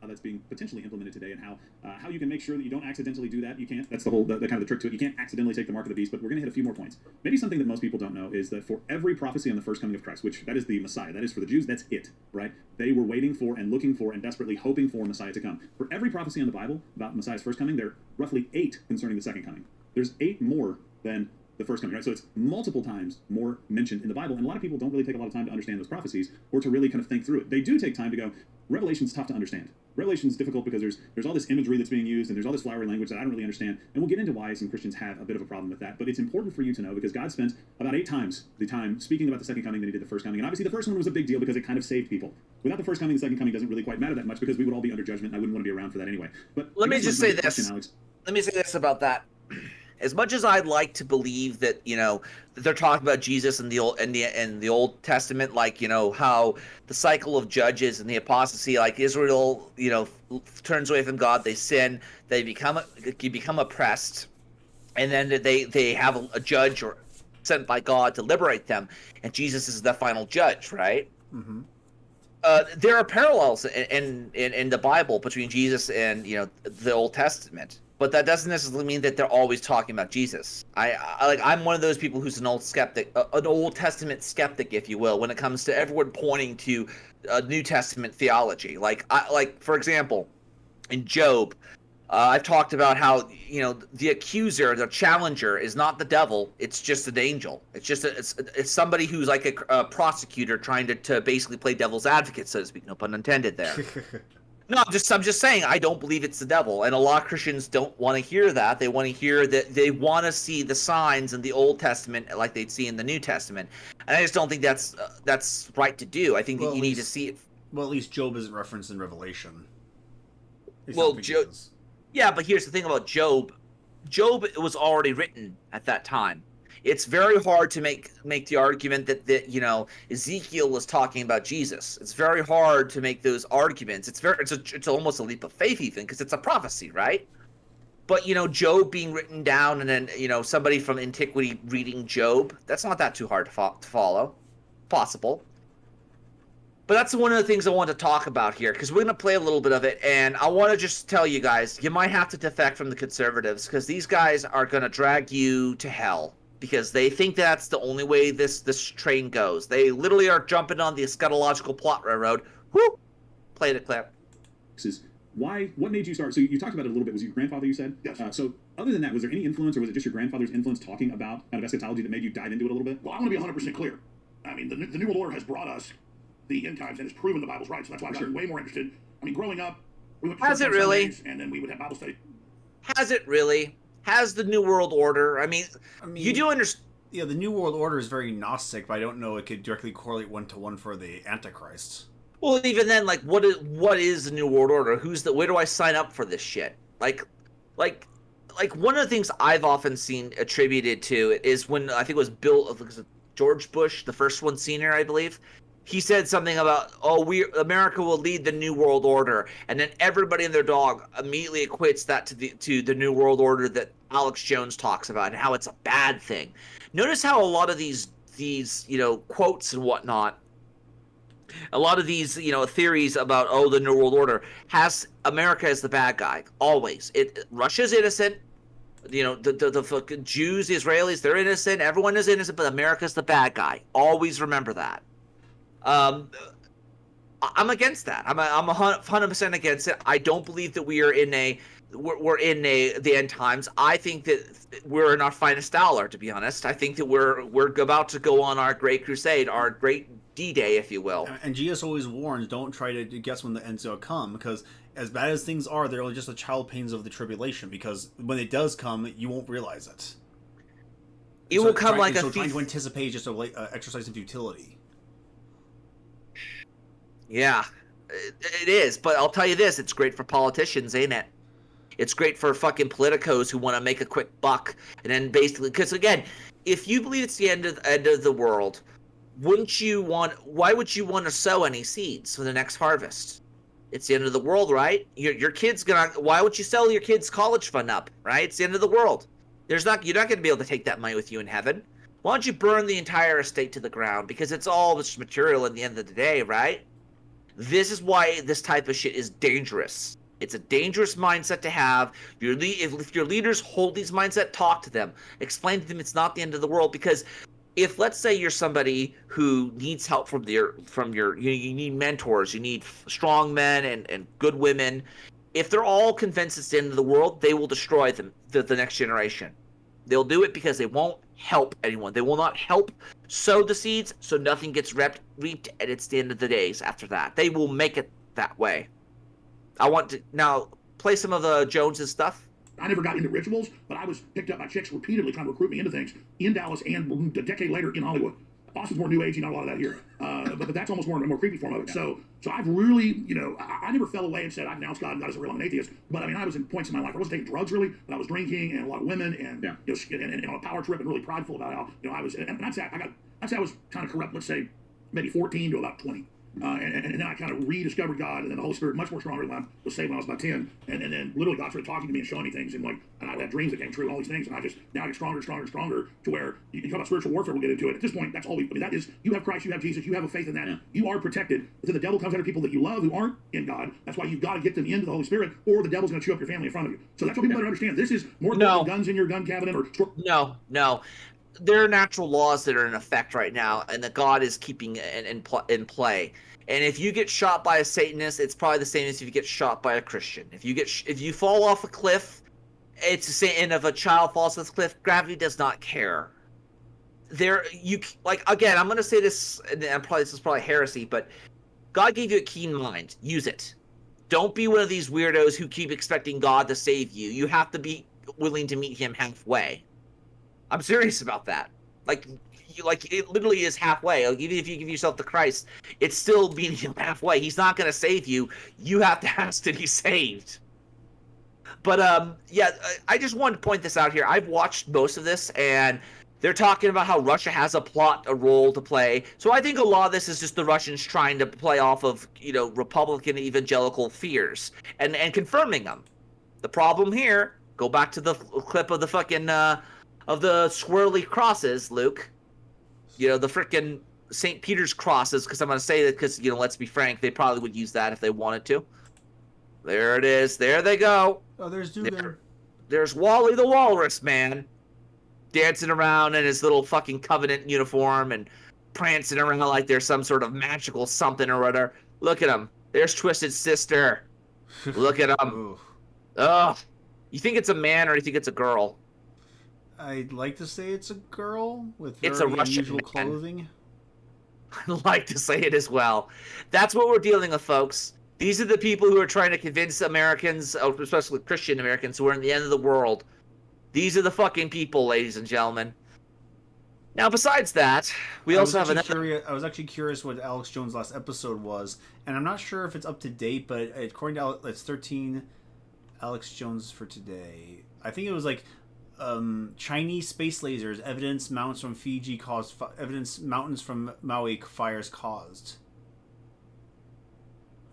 That's being potentially implemented today, and how you can make sure that you don't accidentally do that. You can't. That's the whole the kind of the trick to it. You can't accidentally take the mark of the beast. But we're going to hit a few more points. Maybe something that most people don't know is that for every prophecy on the first coming of Christ, which that is the Messiah, that is for the Jews, that's it, right? They were waiting for and looking for and desperately hoping for Messiah to come. For every prophecy in the Bible about Messiah's first coming, there are roughly 8 concerning the second coming. There's 8 more than the first coming, right? So it's multiple times more mentioned in the Bible, and a lot of people don't really take a lot of time to understand those prophecies or to really kind of think through it. They do take time to go, Revelation's tough to understand. Revelation's difficult because there's all this imagery that's being used, and there's all this flowery language that I don't really understand, and we'll get into why some Christians have a bit of a problem with that, but it's important for you to know because God spent about 8 times the time speaking about the second coming than he did the first coming, and obviously the first one was a big deal because it kind of saved people. Without the first coming, the second coming doesn't really quite matter that much because we would all be under judgment, and I wouldn't want to be around for that anyway. But let me just say this. Let me say this about that. As much as I'd like to believe that that they're talking about Jesus in the Old Testament, like how the cycle of judges and the apostasy, like Israel, turns away from God, they sin, they become oppressed, and then they have a judge or sent by God to liberate them, and Jesus is the final judge, right? Mm-hmm. There are parallels in the Bible between Jesus and the Old Testament. But that doesn't necessarily mean that they're always talking about Jesus. I'm one of those people who's an old skeptic, an Old Testament skeptic, if you will, when it comes to everyone pointing to New Testament theology. Like for example, in Job, I've talked about how the accuser, the challenger, is not the devil; it's just an angel. It's just it's somebody who's like a prosecutor trying to basically play devil's advocate, so to speak. No pun intended there. No, I'm just saying I don't believe it's the devil, and a lot of Christians don't want to hear that. They want to hear that they want to see the signs in the Old Testament like they'd see in the New Testament, and I just don't think that's right to do. I think that you need to see it. Well, at least Job isn't referenced in Revelation. Job. Yeah, but here's the thing about Job. Job was already written at that time. It's very hard to make the argument that Ezekiel was talking about Jesus. It's very hard to make those arguments. It's almost a leap of faith even because it's a prophecy, right? But Job being written down and then somebody from antiquity reading Job, that's not that too hard to follow. Possible. But that's one of the things I want to talk about here because we're going to play a little bit of it, and I want to just tell you guys, you might have to defect from the conservatives because these guys are going to drag you to hell. Because they think that's the only way this train goes. They literally are jumping on the eschatological plot railroad. Whoo! Play the clip. What made you start? So you talked about it a little bit. Was it your grandfather you said? Yes. So other than that, was there any influence, or was it just your grandfather's influence talking about kind of eschatology that made you dive into it a little bit? Well, I want to be 100% clear. I mean, the New World Order has brought us the end times and has proven the Bible's right. So that's why I've gotten way more interested. I mean, growing up, we went to Has it really? Sundays, and then we would have Bible study. Has it really? Has the New World Order? I mean you do understand. Yeah, the New World Order is very Gnostic, but I don't know it could directly correlate 1-to-1 for the Antichrist. Well, even then, like, what is the New World Order? Where do I sign up for this shit? Like one of the things I've often seen attributed to it is when I think it was George Bush, the first one senior, I believe. He said something about, America will lead the New World Order, and then everybody and their dog immediately equates that to the New World Order that Alex Jones talks about and how it's a bad thing. Notice how a lot of these quotes and whatnot, a lot of these theories about the New World Order has America as the bad guy always. Russia's innocent. The fucking Jews, the Israelis, they're innocent. Everyone is innocent, but America's the bad guy. Always remember that. I'm against that. I'm 100% against it. I don't believe that we're in the end times. I think that we're in our finest hour, to be honest. I think that we're about to go on our great crusade, our great D-Day, if you will. And GS always warns, don't try to guess when the end's going to come, because as bad as things are, they're only just the child pains of the tribulation, because when it does come, you won't realize it. It will come like a thief. Trying to anticipate just a exercise in futility. Yeah, it is. But I'll tell you this, it's great for politicians, ain't it? It's great for fucking politicos who want to make a quick buck. And then basically, because again, if you believe it's the end of the world, why would you want to sow any seeds for the next harvest? It's the end of the world, right? Your kid's why would you sell your kid's college fund up, right? It's the end of the world. You're not going to be able to take that money with you in heaven. Why don't you burn the entire estate to the ground? Because it's all this material at the end of the day, right? This is why this type of shit is dangerous. It's a dangerous mindset to have. If your leaders hold these mindset, talk to them. Explain to them it's not the end of the world. Because if, let's say, you're somebody who needs help you need mentors, you need strong men and good women. If they're all convinced it's the end of the world, they will destroy the next generation. They'll do it because they won't help anyone. They will not help sow the seeds, so nothing gets reaped, and it's the end of the days after that. They will make it that way. I want to now play some of the Joneses stuff. I never got into rituals, but I was picked up by chicks repeatedly trying to recruit me into things in Dallas and a decade later in Hollywood. Austin's more new agey, not a lot of that here. But that's almost more creepy form of it. So I've really, I never fell away and said, I've denounced God and God isn't real, I'm an atheist. But I mean, I was in points in my life. I wasn't taking drugs really, but I was drinking and a lot of women and, and on a power trip and really prideful about how, I was, and I'd say I was kind of corrupt, let's say, maybe 14 to about 20. And then I kind of rediscovered God, and then the Holy Spirit much more stronger than I was saved when I was about 10. And then literally God started talking to me and showing me things, and I had dreams that came true, all these things, and now I get stronger to where you talk about spiritual warfare, we'll get into it. At this point, that's all that is, you have Christ, you have Jesus, you have a faith in that. Yeah. You are protected. But then the devil comes after people that you love who aren't in God. That's why you've got to get them into the Holy Spirit, or the devil's going to chew up your family in front of you. So that's what people better understand. This is more than guns in your gun cabinet or... No. There are natural laws that are in effect right now, and that God is keeping in play. And if you get shot by a Satanist, it's probably the same as if you get shot by a Christian. If you fall off a cliff, it's the same. And if a child falls off the cliff, gravity does not care. Again, I'm going to say this, and this is probably heresy, but God gave you a keen mind. Use it. Don't be one of these weirdos who keep expecting God to save you. You have to be willing to meet him halfway. I'm serious about that. It literally is halfway. Even if you give yourself to Christ, it's still meeting him halfway. He's not going to save you. You have to ask to be saved. But I just wanted to point this out here. I've watched most of this, and they're talking about how Russia has a role to play. So I think a lot of this is just the Russians trying to play off of Republican evangelical fears and confirming them. The problem here, go back to the clip of the fucking of the swirly crosses, Luke. The frickin' St. Peter's crosses, because I'm going to say that because, let's be frank, they probably would use that if they wanted to. There it is. There they go. Oh, there's Dugan. There's Wally the Walrus, man. Dancing around in his little fucking Covenant uniform and prancing around like there's some sort of magical something or other. Look at him. There's Twisted Sister. Look at him. Ugh. You think it's a man or do you think it's a girl? I'd like to say it's a girl with very unusual clothing. I'd like to say it as well. That's what we're dealing with, folks. These are the people who are trying to convince Americans, especially Christian Americans, who are in the end of the world. These are the fucking people, ladies and gentlemen. Now, besides that, we also have another. I was actually curious what Alex Jones' last episode was, and I'm not sure if it's up to date, but according to it's 13 Alex Jones for today. I think it was like Chinese space lasers, evidence mountains from Fiji caused evidence mountains from Maui fires caused.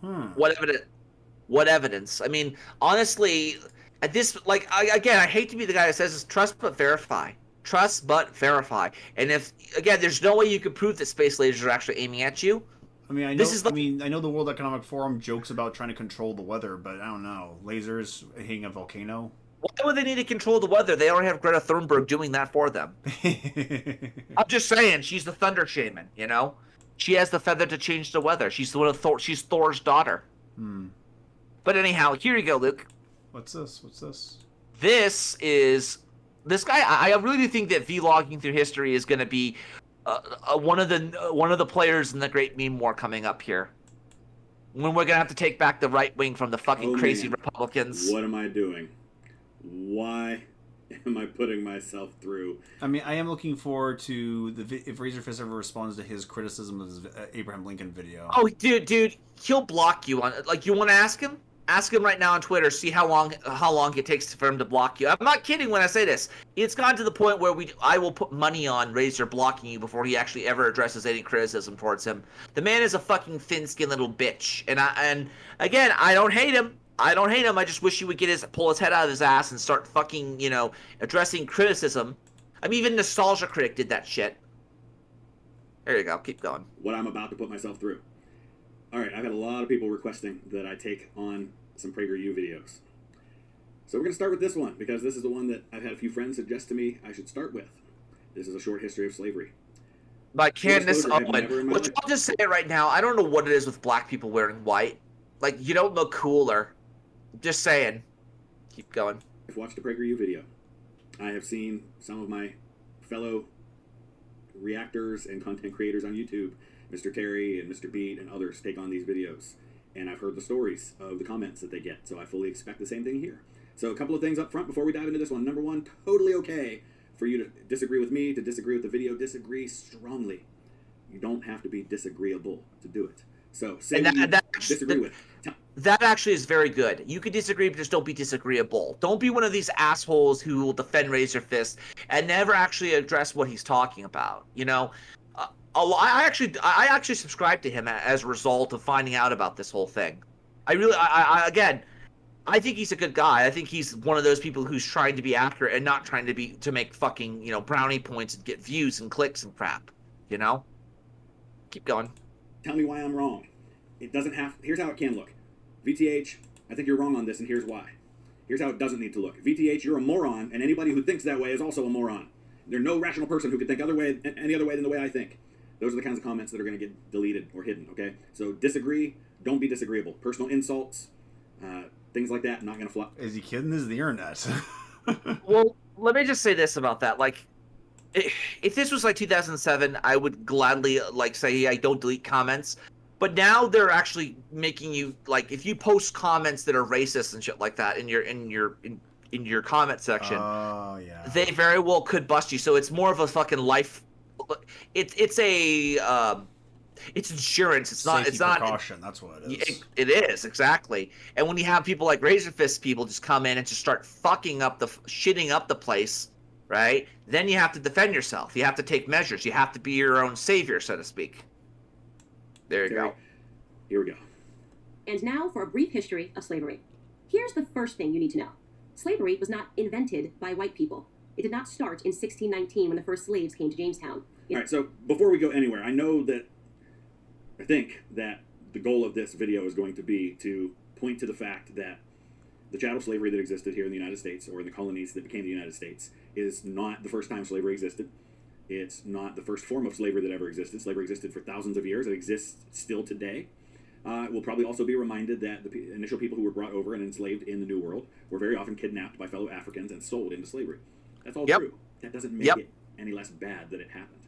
What evidence? What evidence? I mean, honestly, at this, like, again, I hate to be the guy that says this, trust but verify. Trust but verify. And if, again, there's no way you can prove that space lasers are actually aiming at you. I mean, I know. I know the World Economic Forum jokes about trying to control the weather, but I don't know. Lasers hitting a volcano. Why would they need to control the weather? They already have Greta Thunberg doing that for them. I'm just saying, she's the thunder shaman. You know, she has the feather to change the weather. She's the one of Thor. She's Thor's daughter. But anyhow, here you go, Luke. What's this? What's this? This is. This guy, I really do think that vlogging through history is going to be one of the players in the Great Meme War coming up here. When we're going to have to take back the right wing from the fucking crazy Republicans. What am I doing? Why am I putting myself through? I mean, I am looking forward to if Razorfist ever responds to his criticism of his Abraham Lincoln video. Oh, dude, he'll block you on. Like, you want to ask him? Ask him right now on Twitter. See how long it takes for him to block you. I'm not kidding when I say this. It's gone to the point where I will put money on Razor blocking you before he actually ever addresses any criticism towards him. The man is a fucking thin-skinned little bitch, and again, I don't hate him. I just wish he would pull his head out of his ass and start fucking, addressing criticism. I mean, even Nostalgia Critic did that shit. There you go. Keep going. What I'm about to put myself through. All right, I've had a lot of people requesting that I take on some Prego U videos. So we're going to start with this one, because this is the one that I've had a few friends suggest to me I should start with. This is a short history of slavery. By Candace Owen. Which I'll just say it right now, I don't know what it is with black people wearing white. Like, you don't look cooler. Just saying. Keep going. I've watched a Prego U video. I have seen some of my fellow reactors and content creators on YouTube, Mr. Terry and Mr. Beat and others, take on these videos. And I've heard the stories of the comments that they get, so I fully expect the same thing here. So a couple of things up front before we dive into this one. Number one, totally okay for you to disagree with me, to disagree with the video, disagree strongly. You don't have to be disagreeable to do it. So say disagree with. That actually is very good. You can disagree, but just don't be disagreeable. Don't be one of these assholes who will defend Razor Fist and never actually address what he's talking about. You know, I actually subscribe to him as a result of finding out about this whole thing. Again, I think he's a good guy. I think he's one of those people who's trying to be accurate and not trying to make fucking, brownie points and get views and clicks and crap. You know? Keep going. Tell me why I'm wrong. It doesn't have. Here's how it can look. VTH, I think you're wrong on this, and here's why. Here's how it doesn't need to look. VTH, you're a moron, and anybody who thinks that way is also a moron. There's no rational person who could think any other way than the way I think. Those are the kinds of comments that are going to get deleted or hidden, okay? So disagree, don't be disagreeable. Personal insults, things like that, not going to fly. Is he kidding? This is the internet. Well, let me just say this about that. Like, if this was like 2007, I would gladly say I don't delete comments. But now they're actually making you, like, if you post comments that are racist and shit like that in your comment section, they very well could bust you. So it's more of a fucking life. It's insurance. It's not. Safety It's not precaution. That's what it is. It is exactly. And when you have people like Razor Fist people just come in and just start shitting up the place, right? Then you have to defend yourself. You have to take measures. You have to be your own savior, so to speak. There you go. Here we go. And now for a brief history of slavery. Here's the first thing you need to know. Slavery was not invented by white people. It did not start in 1619 when the first slaves came to Jamestown. All right, so before we go anywhere, I think that the goal of this video is going to be to point to the fact that the chattel slavery that existed here in the United States, or in the colonies that became the United States, is not the first time slavery existed. It's not the first form of slavery that ever existed. Slavery existed for thousands of years. It exists still today. We'll probably also be reminded that the initial people who were brought over and enslaved in the New World were very often kidnapped by fellow Africans and sold into slavery. That's all true. That doesn't make it any less bad that it happened.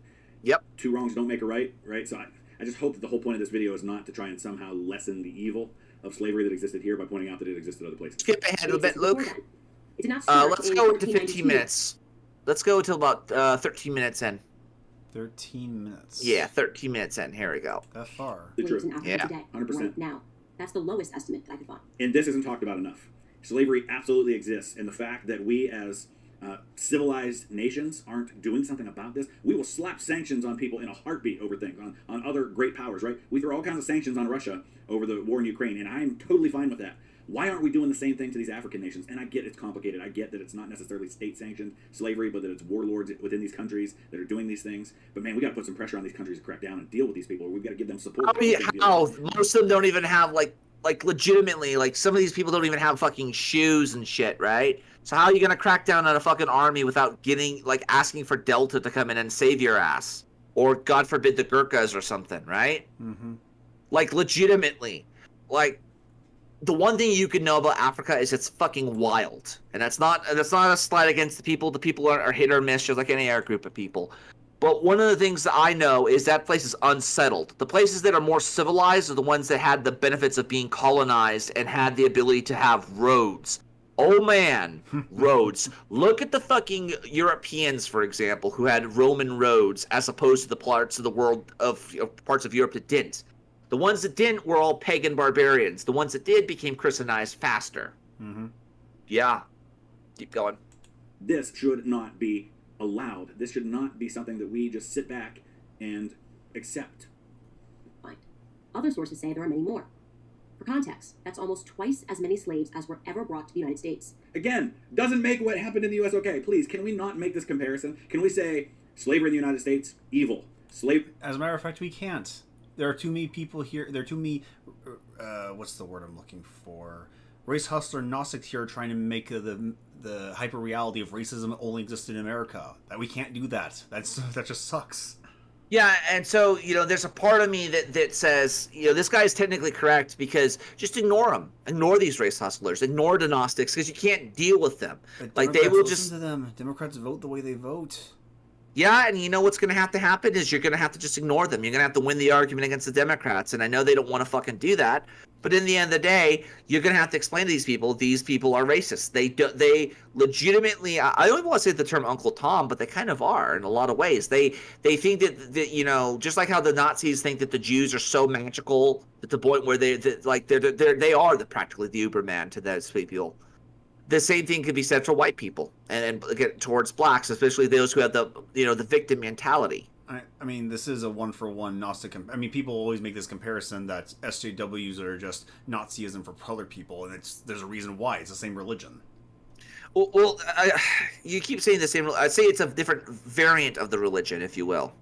Two wrongs don't make a right, right? So I just hope that the whole point of this video is not to try and somehow lessen the evil of slavery that existed here by pointing out that it existed other places. Skip ahead a bit, Luke. Let's go to 15 minutes. Let's go to about 13 minutes in. 13 minutes. Yeah, 13 minutes in. Here we go. That far. The Slaves truth. in Africa Yeah. today, 100%. right now. That's the lowest estimate that I could find. And this isn't talked about enough. Slavery absolutely exists, and the fact that we as civilized nations aren't doing something about this, we will slap sanctions on people in a heartbeat over things, on other great powers, right? We throw all kinds of sanctions on Russia over the war in Ukraine, and I'm totally fine with that. Why aren't we doing the same thing to these African nations? And I get it's complicated. I get that it's not necessarily state-sanctioned slavery, but that it's warlords within these countries that are doing these things. But man, we got to put some pressure on these countries to crack down and deal with these people. We've got to give them support. I mean, how? Most of them don't even have, like legitimately, like, some of these people don't even have fucking shoes and shit, right? So how are you gonna crack down on a fucking army without getting, like, asking for Delta to come in and save your ass? Or, God forbid, the Gurkhas or something, right? Mm-hmm. Like, legitimately. Like, the one thing you can know about Africa is it's fucking wild. And that's not a slight against the people. The people are hit or miss, just like any other group of people. But one of the things that I know is that place is unsettled. The places that are more civilized are the ones that had the benefits of being colonized and had the ability to have roads. Oh man, roads. Look at the fucking Europeans, for example, who had Roman roads as opposed to the parts of the world of parts of Europe that didn't. The ones that didn't were all pagan barbarians. The ones that did became Christianized faster. Mm-hmm. Yeah. Keep going. This should not be allowed. This should not be something that we just sit back and accept. Fine. Other sources say there are many more. For context, that's almost twice as many slaves as were ever brought to the United States. Again, doesn't make what happened in the U.S. okay. Please, can we not make this comparison? Can we say slavery in the United States, evil? As a matter of fact, we can't. There are too many people here. There are too many. What's the word I'm looking for? Race hustler Gnostics here trying to make the hyper reality of racism only exists in America. That we can't do that. That just sucks. Yeah, and so, there's a part of me that says, this guy's technically correct because just ignore them. Ignore these race hustlers. Ignore the Gnostics because you can't deal with them. But like, Democrats they will listen just... to them. Democrats vote the way they vote. Yeah, and you know what's going to happen is you're going to have to just ignore them. You're going to have to win the argument against the Democrats, and I know they don't want to fucking do that. But in the end of the day, you're going to have to explain to these people are racist. They legitimately, I don't even want to say the term Uncle Tom, but they kind of are in a lot of ways. They think that just like how the Nazis think that the Jews are so magical at the point where they are practically the Uberman to those people. The same thing could be said for white people and get towards blacks, especially those who have the victim mentality. I mean, this is a one-for-one Gnostic. I mean, people always make this comparison that SJWs are just Nazism for colored people, and there's a reason why. It's the same religion. Well, you keep saying the same. I'd say it's a different variant of the religion, if you will,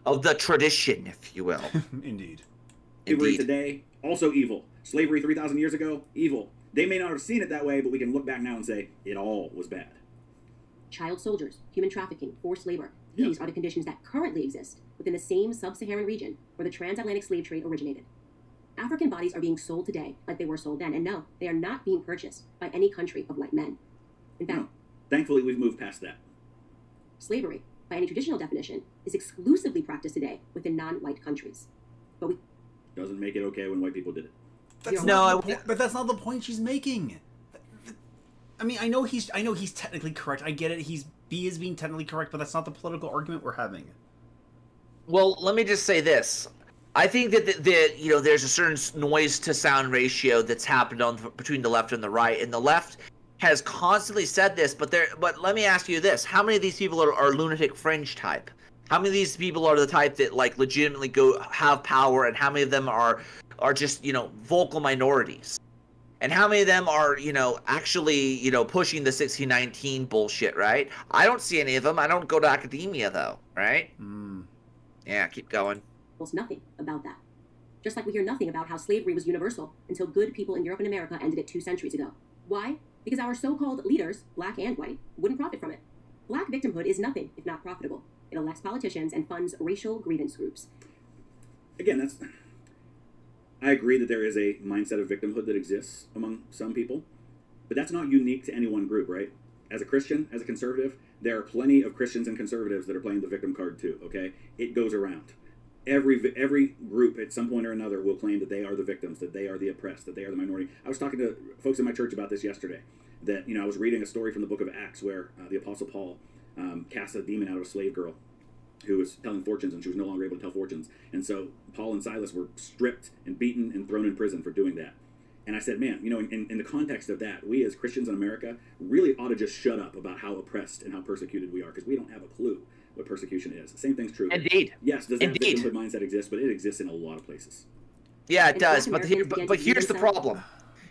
of the tradition, if you will. Indeed. Slavery today, also evil. Slavery 3,000 years ago, evil. They may not have seen it that way, but we can look back now and say it all was bad. Child soldiers, human trafficking, forced labor. These are the conditions that currently exist within the same sub-Saharan region where the transatlantic slave trade originated. African bodies are being sold today like they were sold then, and no, they are not being purchased by any country of white men. In fact, thankfully we've moved past that. Slavery, by any traditional definition, is exclusively practiced today within non-white countries. But we doesn't make it okay when white people did it. But that's not the point she's making. I mean, I know he's technically correct. I get it. He is being technically correct, but that's not the political argument we're having. Well, let me just say this. I think that there's a certain noise to sound ratio that's happened between the left and the right, and the left has constantly said this. But let me ask you this: how many of these people are lunatic fringe type? How many of these people are the type that legitimately have power, and how many of them are just vocal minorities? And how many of them are, actually, pushing the 1619 bullshit, right? I don't see any of them. I don't go to academia, though, right? Yeah, keep going. Almost nothing about that. Just like we hear nothing about how slavery was universal until good people in Europe and America ended it 2 centuries ago. Why? Because our so-called leaders, black and white, wouldn't profit from it. Black victimhood is nothing if not profitable. It elects politicians and funds racial grievance groups. Again, I agree that there is a mindset of victimhood that exists among some people, but that's not unique to any one group, right? As a Christian, as a conservative, there are plenty of Christians and conservatives that are playing the victim card too, okay? It goes around. Every group at some point or another will claim that they are the victims, that they are the oppressed, that they are the minority. I was talking to folks in my church about this yesterday, that, I was reading a story from the book of Acts where the Apostle Paul cast a demon out of a slave girl. who was telling fortunes, and she was no longer able to tell fortunes. And so Paul and Silas were stripped and beaten and thrown in prison for doing that. And I said, man, you know, in the context of that, we as Christians in America really ought to just shut up about how oppressed and how persecuted we are, because we don't have a clue what persecution is. The same thing's true. Indeed. Yes, does that Indeed. victimhood mindset exist? But it exists in a lot of places. Yeah, it And does. Black But Americans but get here's the themselves- problem.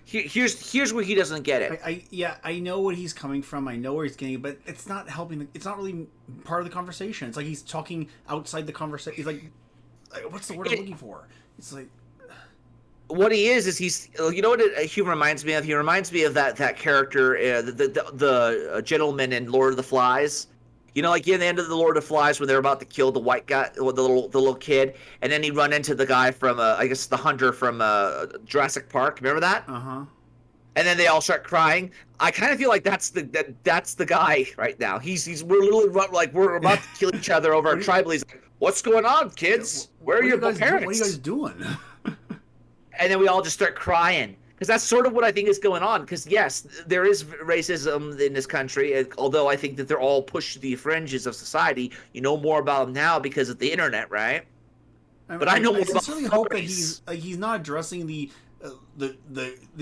Here's where he doesn't get it. I know what he's coming from. I know where he's getting, but it's not helping. It's not really part of the conversation. It's like he's talking outside the conversation. He's like what's the word I'm looking for? It's like what he is he's, you know what he reminds me of? He reminds me of that character, the gentleman in Lord of the Flies. You know, like in the end of the Lord of the Flies, when they're about to kill the white guy, the little kid, and then he run into the guy from, I guess the hunter from Jurassic Park. Remember that? Uh-huh. And then they all start crying. I kind of feel like that's the guy right now. We're literally like we're about to kill each other over a tribal. He's like, "What's going on, kids? Where are your parents? What are you guys doing?" And then we all just start crying. Because that's sort of what I think is going on. Because, yes, there is racism in this country, although I think that they're all pushed to the fringes of society. You know more about them now because of the internet, right? But I know more about sincerely hope that he's not addressing the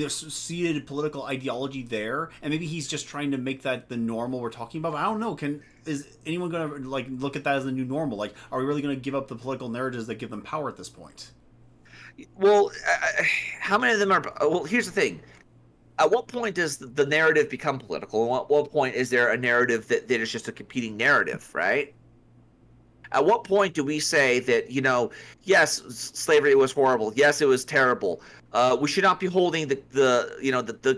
seated political ideology there, and maybe he's just trying to make that the normal we're talking about. But I don't know. Is anyone going to like look at that as the new normal? Like, are we really going to give up the political narratives that give them power at this point? Well, how many of them are... Well, here's the thing. At what point does the narrative become political? And at what point is there a narrative that is just a competing narrative, right? At what point do we say that, you know, yes, slavery was horrible. Yes, it was terrible. We should not be holding the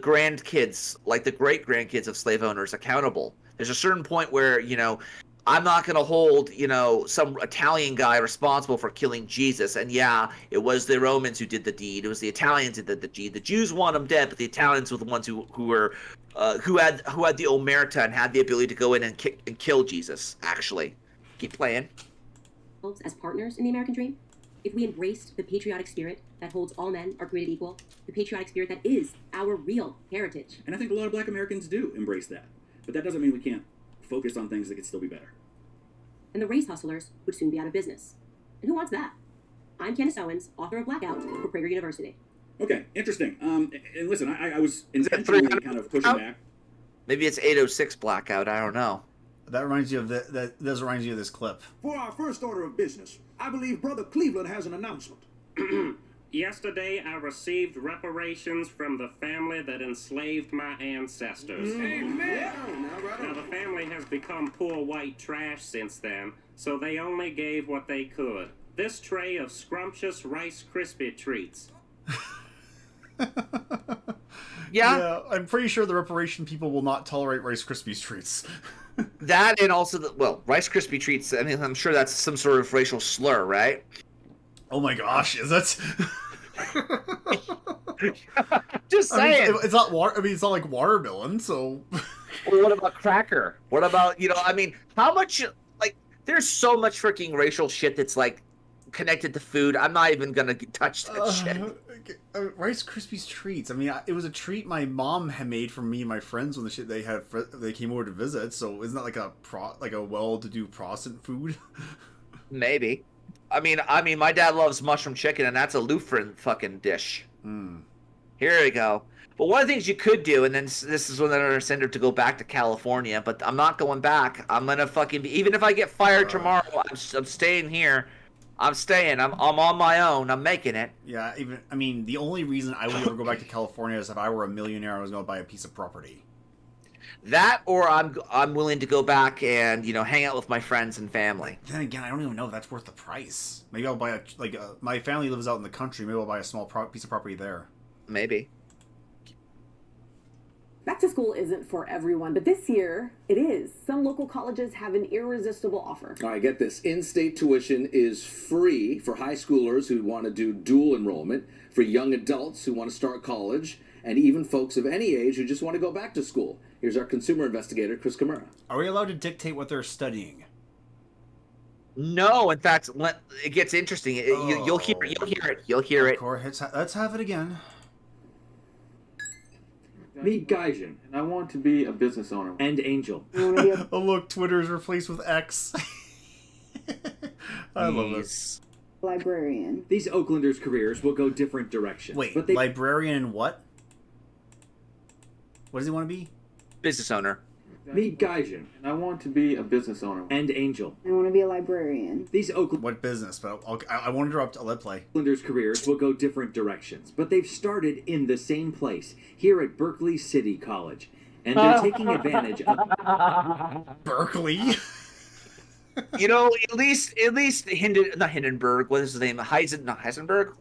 grandkids, like the great-grandkids of slave owners, accountable. There's a certain point where, you know, I'm not going to hold, you know, some Italian guy responsible for killing Jesus. And yeah, it was the Romans who did the deed. It was the Italians who did the deed. The Jews want him dead, but the Italians were the ones who had the omerta and had the ability to go in and kill Jesus. Actually, keep playing. As partners in the American dream, if we embraced the patriotic spirit that holds all men are created equal, the patriotic spirit that is our real heritage. And I think a lot of Black Americans do embrace that. But that doesn't mean we can't focus on things that could still be better. And the race hustlers would soon be out of business. And who wants that? I'm Candace Owens, author of Blackout for Prego University. Okay, interesting. And listen, I was intentionally kind of pushing back. Maybe it's 806 blackout. I don't know. That reminds you of that reminds you of this clip. For our first order of business, I believe Brother Cleveland has an announcement. Yesterday, I received reparations from the family that enslaved my ancestors. Amen. Now, the family has become poor white trash since then, so they only gave what they could. This tray of scrumptious Rice Krispie treats. Yeah, I'm pretty sure the reparation people will not tolerate Rice Krispie treats. That and also Rice Krispie treats. I mean, I'm sure that's some sort of racial slur, right? Oh my gosh, is that? Just saying. I mean, it's not water. I mean, it's not like watermelon. So. Well, what about cracker? What about, you know? I mean, how much? Like, there's so much freaking racial shit that's like connected to food. I'm not even gonna touch that shit. Rice Krispies treats. I mean, it was a treat my mom had made for me and my friends when they came over to visit. So isn't that like a well-to-do Protestant food? Maybe. I mean, my dad loves mushroom chicken, and that's a Lutheran fucking dish. Here we go. But one of the things you could do, and then this is when I understand her to go back to California, but I'm not going back. I'm gonna fucking even if I get fired tomorrow, I'm staying here. I'm staying. I'm on my own. I'm making it. Yeah. The only reason I would ever go back to California is if I were a millionaire, I was going to buy a piece of property. That, or I'm willing to go back and, you know, hang out with my friends and family. Then again, I don't even know if that's worth the price. Maybe I'll buy my family lives out in the country. Maybe I'll buy a small piece of property there. Maybe. Back to school isn't for everyone, but this year it is. Some local colleges have an irresistible offer. All right, get this. In-state tuition is free for high schoolers who want to do dual enrollment, for young adults who want to start college, and even folks of any age who just want to go back to school. Here's our consumer investigator, Chris Camara. Are we allowed to dictate what they're studying? No, in fact, it gets interesting. You'll hear it. Let's have it again. Meet Gaijin, and I want to be a business owner. And Angel. Oh look, Twitter's replaced with X. I love this. Librarian. These Oaklanders' careers will go different directions. Wait, but they librarian and what? What does he want to be? Business owner. Meet Gaijin. And I want to be a business owner. And Angel. I want to be a librarian. These Oakland... What business? But I won't interrupt. I'll let play. Oaklanders' careers will go different directions, but they've started in the same place, here at Berkeley City College. And they're taking advantage of... Berkeley? You know, at least not Hindenburg. What is his name? Heisenberg.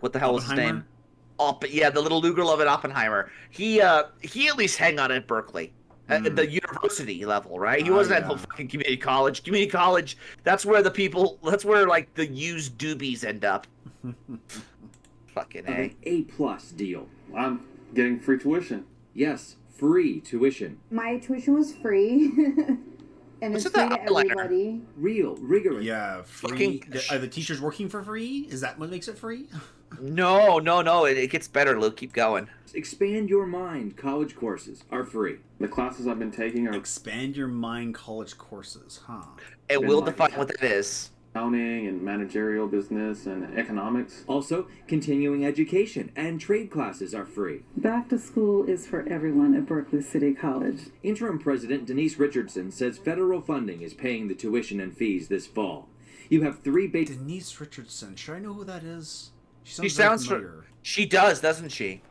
What the hell was his name? Yeah, the little Luger of it, Oppenheimer. He at least hang on at Berkeley, at the university level, right? He wasn't at the fucking community college. Community college. That's where that's where like the used doobies end up. Fucking A. A+ deal. I'm getting free tuition. Yes, free tuition. My tuition was free. And it's free to everybody. Real, rigorous. Yeah, free. Are the teachers working for free? Is that what makes it free? No. It gets better, Luke. Keep going. Expand your mind. College courses are free. The classes I've been taking are... Expand your mind college courses, huh? It will define what that is. Accounting and managerial business and economics. Also, continuing education and trade classes are free. Back to school is for everyone at Berkeley City College. Interim President Denise Richardson says federal funding is paying the tuition and fees this fall. You have 3 basic... Denise Richardson. Should I know who that is? She sounds familiar. She does, doesn't she?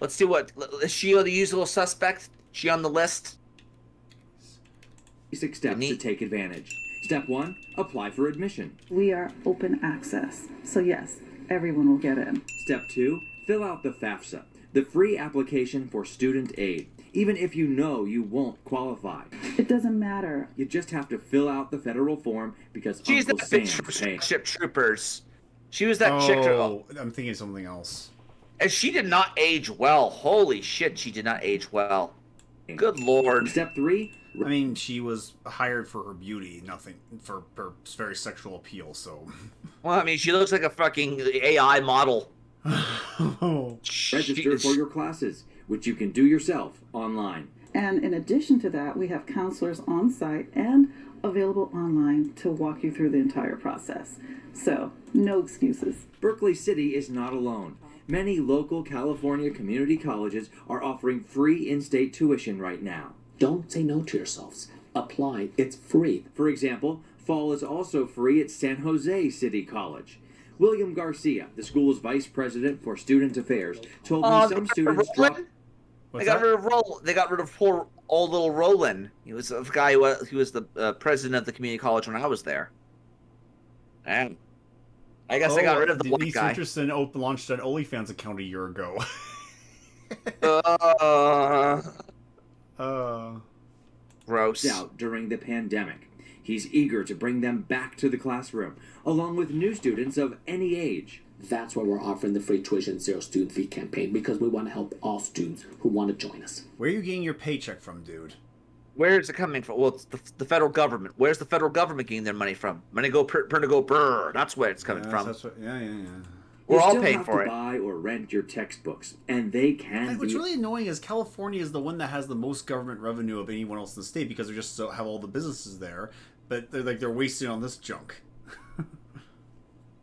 Let's see what... Is she the usual suspect? She on the list? Basic steps to take advantage. Step 1, apply for admission. We are open access, so yes, everyone will get in. Step 2, fill out the FAFSA, the free application for student aid, even if you know you won't qualify. It doesn't matter. You just have to fill out the federal form because She's Uncle that Sam's bitch from paying. Starship Troopers. She was that chick. Oh, I'm thinking of something else. And she did not age well. Holy shit, she did not age well. Good lord. Step 3, I mean, she was hired for her beauty, nothing for her very sexual appeal, so... Well, I mean, she looks like a fucking AI model. Register for your classes, which you can do yourself online. And in addition to that, we have counselors on site and available online to walk you through the entire process. So, no excuses. Berkeley City is not alone. Many local California community colleges are offering free in-state tuition right now. Don't say no to yourselves. Apply. It's free. For example, fall is also free at San Jose City College. William Garcia, the school's vice president for student affairs, told me some students dropped... They got rid of poor old little Roland. He was the guy who was the president of the community college when I was there. And I guess they got rid of the white guy. Richardson launched an OnlyFans account a year ago. Gross. Out during the pandemic. He's eager to bring them back to the classroom, along with new students of any age. That's why we're offering the free tuition zero student fee campaign, because we want to help all students who want to join us. Where are you getting your paycheck from, dude? Where is it coming from? Well, it's the federal government. Where's the federal government getting their money from? Money go brr. That's where it's coming from. That's what, yeah. We're all still paying have for to it. buy or rent your textbooks, and they can What's be... really annoying is California is the one that has the most government revenue of anyone else in the state because they just have all the businesses there, but they're wasting on this junk.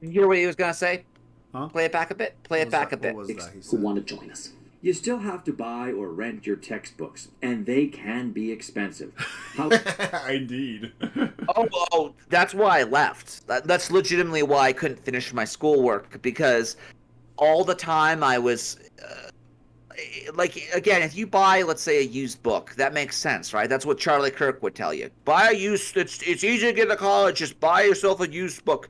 You hear what he was gonna say? Huh? Play it back a bit. Play it back a bit. What was that he Who said? want to join us? You still have to buy or rent your textbooks, and they can be expensive. Indeed. Oh, that's why I left. That's legitimately why I couldn't finish my schoolwork, because all the time I was... again, if you buy, let's say, a used book, that makes sense, right? That's what Charlie Kirk would tell you. Buy a used... It's easy to get to college. Just buy yourself a used book.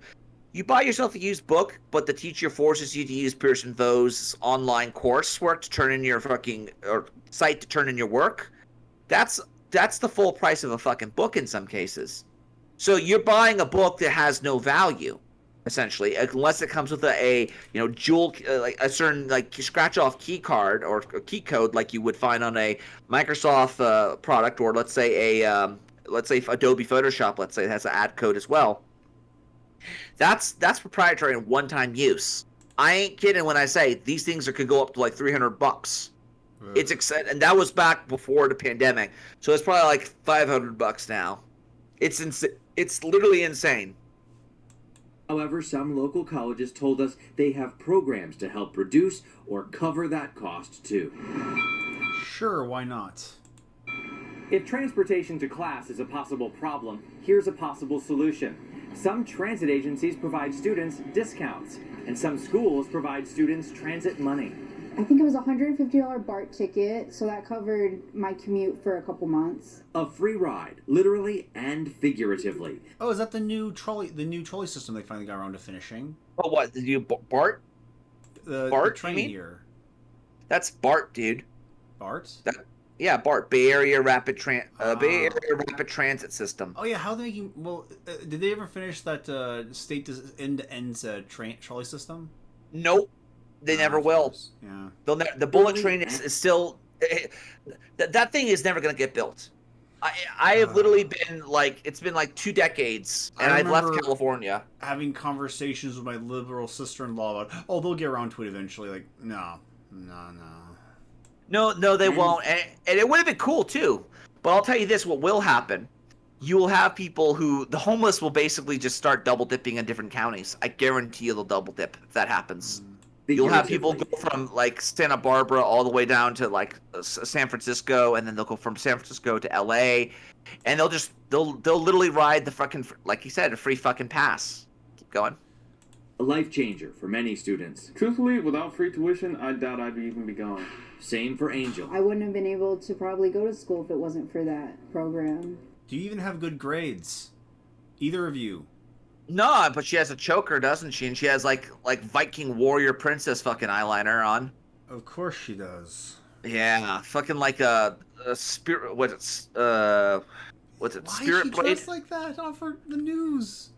You buy yourself a used book, but the teacher forces you to use Pearson VOE's online coursework to turn in your site to turn in your work. That's the full price of a fucking book in some cases. So you're buying a book that has no value, essentially, unless it comes with a jewel, like a certain scratch off key card or a key code like you would find on a Microsoft product, or let's say Adobe Photoshop, let's say it has an ad code as well. That's proprietary and one-time use. I ain't kidding when I say these things could go up to like $300. It's exciting, and that was back before the pandemic, so it's probably like $500 now. It's literally insane. However, some local colleges told us they have programs to help reduce or cover that cost too. Sure, why not? If transportation to class is a possible problem, here's a possible solution. Some transit agencies provide students discounts, and some schools provide students transit money. I think it was a $150 BART ticket, so that covered my commute for a couple months. A free ride, literally and figuratively. Oh, is that the new trolley system they finally got around to finishing? Oh, what? Did you BART? The train you mean? here. That's BART, dude. BART? Yeah, BART, Bay Area Rapid Transit System. Oh yeah, how are they making? Well, did they ever finish that state end-to-end trolley system? Nope, they never will. Yeah, The bullet train is still. That thing is never going to get built. I have literally been it's been like 2 decades, and I've left California. Having conversations with my liberal sister-in-law about, oh, they'll get around to it eventually. Like, no. No, they won't. And it would have been cool, too. But I'll tell you this, what will happen. You will have people the homeless will basically just start double dipping in different counties. I guarantee you they'll double dip if that happens. You'll have people go from, Santa Barbara all the way down to, San Francisco, and then they'll go from San Francisco to L.A., and they'll literally ride the fucking, like you said, a free fucking pass. Keep going. A life changer for many students. Truthfully, without free tuition, I doubt I'd even be going. Same for Angel. I wouldn't have been able to probably go to school if it wasn't for that program. Do you even have good grades? Either of you? No, but she has a choker, doesn't she? And she has like Viking warrior princess fucking eyeliner on. Of course she does. Yeah, fucking like a spirit. What's it? Why Spirit is she blade? dressed like that off the news?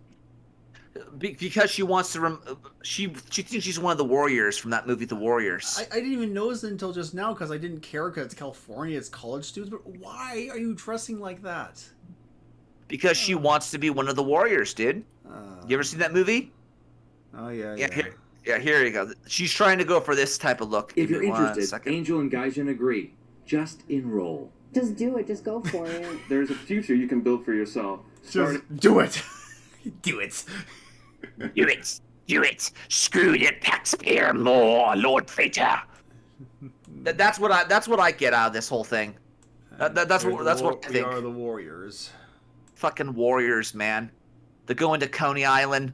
Because she wants to. She thinks she's one of the warriors from that movie, The Warriors. I didn't even notice it until just now because I didn't care because it's California, it's college students. But why are you dressing like that? Because she wants to be one of the warriors, dude. You ever seen that movie? Oh yeah. Here you go. She's trying to go for this type of look. If you're Give me 1 interested, second. Angel and Gaijin agree. Just enroll. Just do it. Just go for it. There's a future you can build for yourself. Just do it. Do it. Do it. Screw the taxpayer more, Lord Fater. That's what I get out of this whole thing. That's what I think. We are the warriors. Fucking warriors, man. They're going to Coney Island.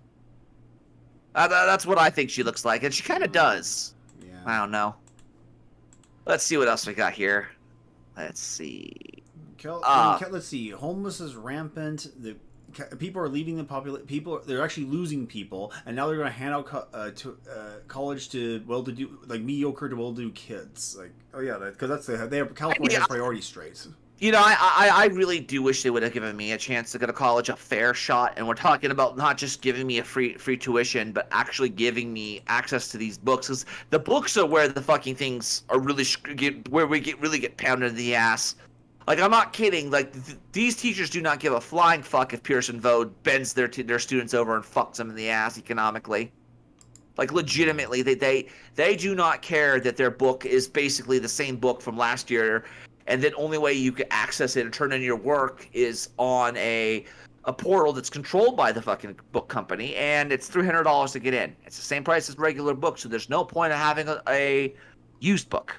That's what I think she looks like, and she kind of does. Yeah. I don't know. Let's see what else we got here. Let's see. Let's see. Homeless is rampant. People are leaving the population. They're actually losing people, and now they're going to hand out college to well-to-do, mediocre to well-to-do kids. They have California has priority straight. You know, I really do wish they would have given me a chance to go to college, a fair shot. And we're talking about not just giving me a free tuition, but actually giving me access to these books. Because the books are where the fucking things are really where we really get pounded in the ass. I'm not kidding. These teachers do not give a flying fuck if Pearson Vode bends their students over and fucks them in the ass economically. Legitimately, they do not care that their book is basically the same book from last year. And the only way you can access it and turn in your work is on a portal that's controlled by the fucking book company, and it's $300 to get in. It's the same price as regular books, so there's no point of having a used book.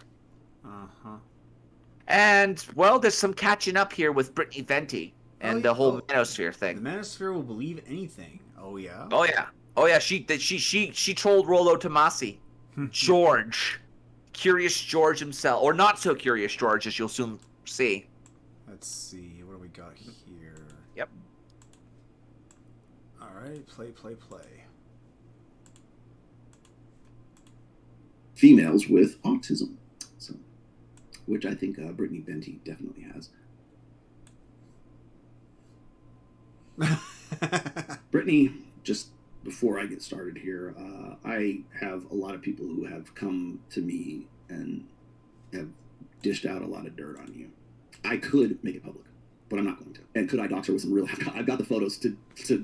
And, well, there's some catching up here with Brittany Venti and the whole Manosphere thing. The Manosphere will believe anything. Oh, yeah? Oh, yeah. She trolled Rollo Tomasi. George. Curious George himself, or not so curious George, as you'll soon see. Let's see, what do we got here? Yep. All right, play. Females with autism, which I think Brittany Venti definitely has. Brittany, just before I get started here, I have a lot of people who have come to me and have dished out a lot of dirt on you. I could make it public. but I'm not going to. And could I dox her with some real? I've got the photos to